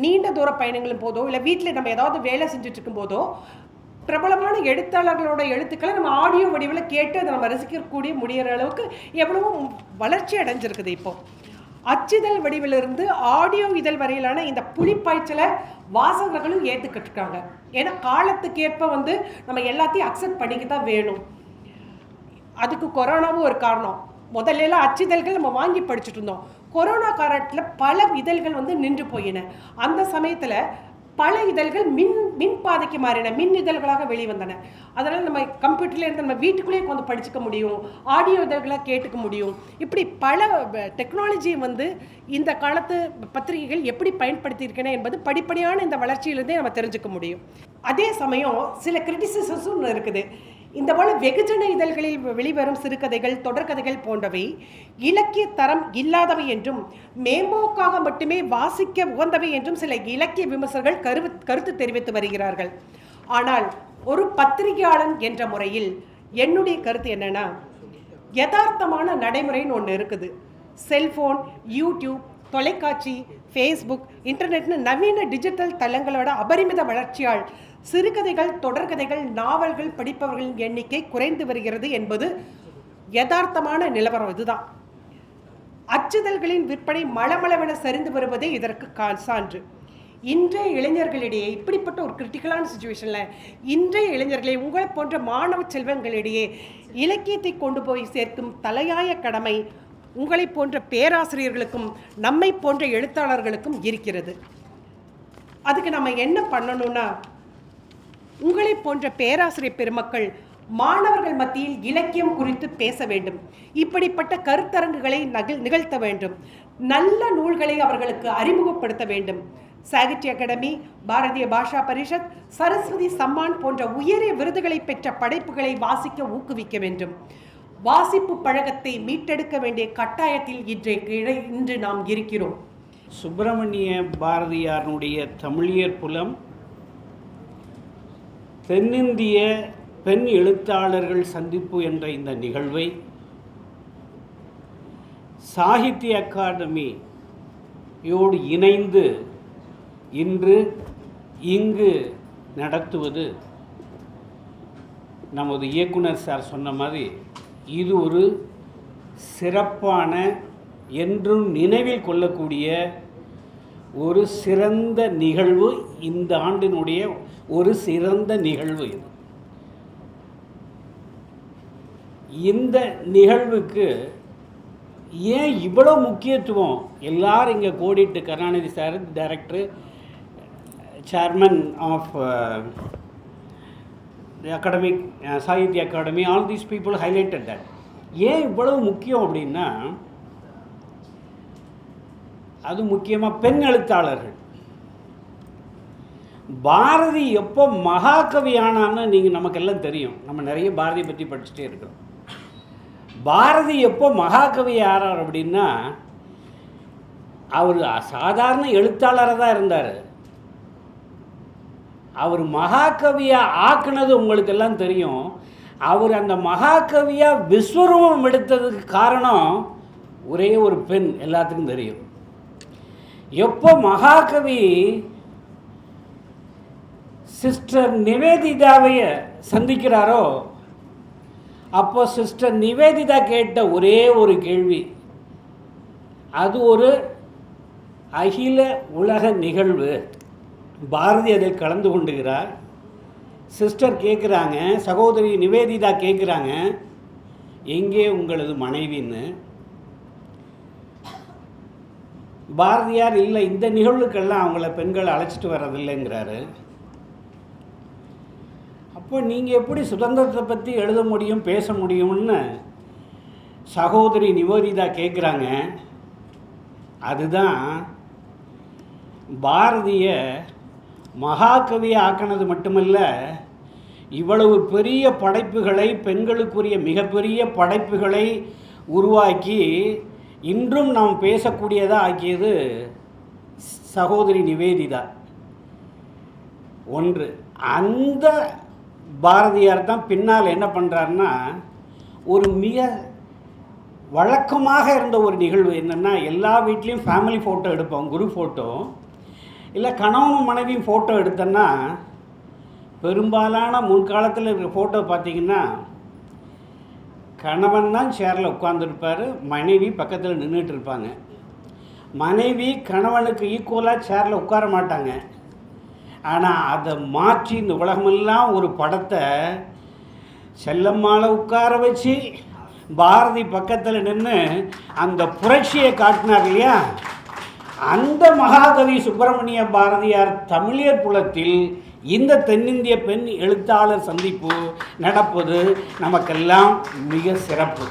நீண்ட தூர பயணங்களும் போதோ இல்லை வீட்டில் நம்ம ஏதாவது வேலை செஞ்சுட்டு இருக்கும் போதோ பிரபலமான எழுத்தாளர்களோட எழுத்துக்களை நம்ம ஆடியோ வடிவில் கேட்டு அதை நம்ம ரசிக்கக்கூடிய முடிகிற அளவுக்கு எவ்வளவோ வளர்ச்சி அடைஞ்சிருக்குது. இப்போ அச்சிதழ் வடிவிலிருந்து ஆடியோ இதழ் வரையிலான இந்த புலிப்பாய்ச்சலை வாசகர்களும் ஏற்றுக்கிட்டு இருக்காங்க. ஏன்னா காலத்துக்கேற்ப வந்து நம்ம எல்லாத்தையும் அக்செப்ட் பண்ணிக்க தான் வேணும். அதுக்கு கொரோனாவும் ஒரு காரணம். முதல்லலாம் அச்சிதழ்கள் நம்ம வாங்கி படிச்சுட்டு இருந்தோம். கொரோனா காலத்தில் பல இதழ்கள் வந்து நின்று போயின. அந்த சமயத்தில் பல இதழ்கள் மின் பாதைக்கு மாறின, மின் இதழ்களாக வெளிவந்தன. அதனால் நம்ம கம்ப்யூட்டர்ல இருந்து நம்ம வீட்டுக்குள்ளேயே வந்து படிச்சுக்க முடியும், ஆடியோ இதழ்களாக கேட்டுக்க முடியும். இப்படி பல டெக்னாலஜியை வந்து இந்த காலத்து பத்திரிகைகள் எப்படி பயன்படுத்தியிருக்கேன் என்பது படிப்படியான இந்த வளர்ச்சியிலிருந்தே நம்ம தெரிஞ்சுக்க முடியும். அதே சமயம் சில கிரிட்டிசிசம்ஸும் இருக்குது. இந்த போல வெகுஜன இதழ்களில் வெளிவரும் சிறுகதைகள், தொடர்கதைகள் போன்றவை இலக்கிய தரம் இல்லாதவை என்றும் மேம்போக்காக மட்டுமே வாசிக்க உகந்தவை என்றும் சில இலக்கிய விமர்சகர்கள் கருத்து தெரிவித்து வருகிறார்கள். ஆனால் ஒரு பத்திரிகையாளன் என்ற முறையில் என்னுடைய கருத்து என்னன்னா, யதார்த்தமான நடைமுறைன்னு ஒன்று இருக்குது. செல்போன், யூடியூப், தொலைக்காட்சி, ஃபேஸ்புக், இன்டர்நெட்னு நவீன டிஜிட்டல் தளங்களோட அபரிமித வளர்ச்சியால் சிறுகதைகள், தொடர்கதைகள், நாவல்கள் படிப்பவர்களின் எண்ணிக்கை குறைந்து வருகிறது என்பது யதார்த்தமான நிலவரம். இதுதான். அச்சுதல்களின் விற்பனை மளமளவென சரிந்து வருவதே இதற்கு சான்று. இன்றைய இளைஞர்களிடையே இப்படிப்பட்ட ஒரு கிரிட்டிக்கலான சுச்சுவேஷனில் இன்றைய இளைஞர்களை உங்களை போன்ற மாணவ செல்வங்களிடையே இலக்கியத்தை கொண்டு போய் சேர்க்கும் தலையாய கடமை உங்களை போன்ற பேராசிரியர்களுக்கும் நம்மை போன்ற எழுத்தாளர்களுக்கும் இருக்கிறது. அதுக்கு நம்ம என்ன பண்ணணும்னா, உங்களை போன்ற பேராசிரியர் பெருமக்கள் மாணவர்கள் மத்தியில் இலக்கியம் குறித்து பேச வேண்டும். இப்படிப்பட்ட கருத்தரங்குகளை நிகழ்த்த வேண்டும். நல்ல நூல்களை அவர்களுக்கு அறிமுகப்படுத்த வேண்டும். சாகித்ய அகாடமி, பாரதிய பாஷா பரிஷத், சரஸ்வதி சம்மான் போன்ற உயரிய விருதுகளை பெற்ற படைப்புகளை வாசிக்க ஊக்குவிக்க வேண்டும். வாசிப்பு பழக்கத்தை மீட்டெடுக்க வேண்டிய கட்டாயத்தில் இன்று நாம் இருக்கிறோம். சுப்பிரமணிய பாரதியாருடைய தமிழியற் புலம் தென்னிந்திய பெண் எழுத்தாளர்கள் சந்திப்பு என்ற இந்த நிகழ்வை சாகித்ய அகாடமியோடு இணைந்து இன்று இங்கு நடத்துவது நமது இயக்குனர் சார் சொன்ன மாதிரி இது ஒரு சிறப்பான, என்றும் நினைவில் கொள்ளக்கூடிய ஒரு சிறந்த நிகழ்வு. இந்த ஆண்டினுடைய ஒரு சிறந்த நிகழ்வு இது. இந்த நிகழ்வுக்கு ஏன் இவ்வளோ முக்கியத்துவம்? எல்லாரும் இங்கே கோடிட்டு, Karunanidhi sir director, chairman of the academic Sahitya Akademi, all these people highlighted that. ஏன் இவ்வளவு முக்கியம் அப்படின்னா, அது முக்கியமாக பெண் எழுத்தாளர்கள். பாரதி எப்போ மகாகவி ஆனான்னு நீங்கள் நமக்கெல்லாம் தெரியும். நம்ம நிறைய பாரதியை பற்றி படிச்சுட்டே இருக்கிறோம். பாரதி எப்போ மகாகவி ஆறார் அப்படின்னா, அவர் சாதாரண எழுத்தாளராக தான் இருந்தார். அவர் மகாகவியாக ஆக்குனது உங்களுக்கெல்லாம் தெரியும். அவர் அந்த மகாகவியாக விஸ்வரூபம் எடுத்ததுக்கு காரணம் ஒரே ஒரு பெண், எல்லாத்துக்கும் தெரியும். எப்போ மகாகவி சிஸ்டர் நிவேதிதாவை சந்திக்கிறாரோ அப்போ சிஸ்டர் நிவேதிதா கேட்ட ஒரே ஒரு கேள்வி, அது ஒரு அகில உலக நிகழ்வு. பாரதி அதில் கலந்து கொண்டுகிறார். சிஸ்டர் கேட்குறாங்க, சகோதரி நிவேதிதா கேட்குறாங்க, எங்கே உங்களது மனைவின்னு. பாரதியார் இல்லை, இந்த நிகழ்வுக்கெல்லாம் அவங்கள பெண்கள் அழைச்சிட்டு வர்றதில்லைங்கிறாரு. அப்போ நீங்கள் எப்படி சுதந்திரத்தை பற்றி எழுத முடியும், பேச முடியும்னு சகோதரி நிவேதிதா கேட்குறாங்க. அதுதான் பாரதிய மகாகவியை ஆக்கினது மட்டுமல்ல, இவ்வளவு பெரிய படைப்புகளை, பெண்களுக்குரிய மிகப்பெரிய படைப்புகளை உருவாக்கி இன்றும் நாம் பேசக்கூடியதாக ஆக்கியது சகோதரி நிவேதிதா. ஒன்று, அந்த பாரதியார் தான் பின்னால் என்ன பண்ணுறாருன்னா, ஒரு மிக வழக்கமாக இருந்த ஒரு நிகழ்வு என்னென்னா, எல்லா வீட்லேயும் ஃபேமிலி ஃபோட்டோ எடுப்போம், குரூப் ஃபோட்டோ, இல்லை கணவனும் மனைவியும் ஃபோட்டோ எடுத்தோன்னா, பெரும்பாலான முன்காலத்தில் இருக்கிற ஃபோட்டோ பார்த்திங்கன்னா கணவன் தான் சேரில் உட்காந்துருப்பார், மனைவி பக்கத்தில் நின்றுட்டு இருப்பாங்க. மனைவி கணவனுக்கு ஈக்குவலாக சேரில் உட்கார மாட்டாங்க. ஆனால் அதை மாற்றி இந்த உலகமெல்லாம் ஒரு படத்தை செல்லம்மாளை உட்கார வச்சு பாரதி பக்கத்தில் நின்று அந்த புரட்சியை காட்டினார் இல்லையா? அந்த மகாகவி சுப்பிரமணிய பாரதியார் தமிழியற் புலத்தில் இந்த தென்னிந்திய பெண் எழுத்தாளர் சந்திப்பு நடப்பது நமக்கெல்லாம் மிக சிறப்பு.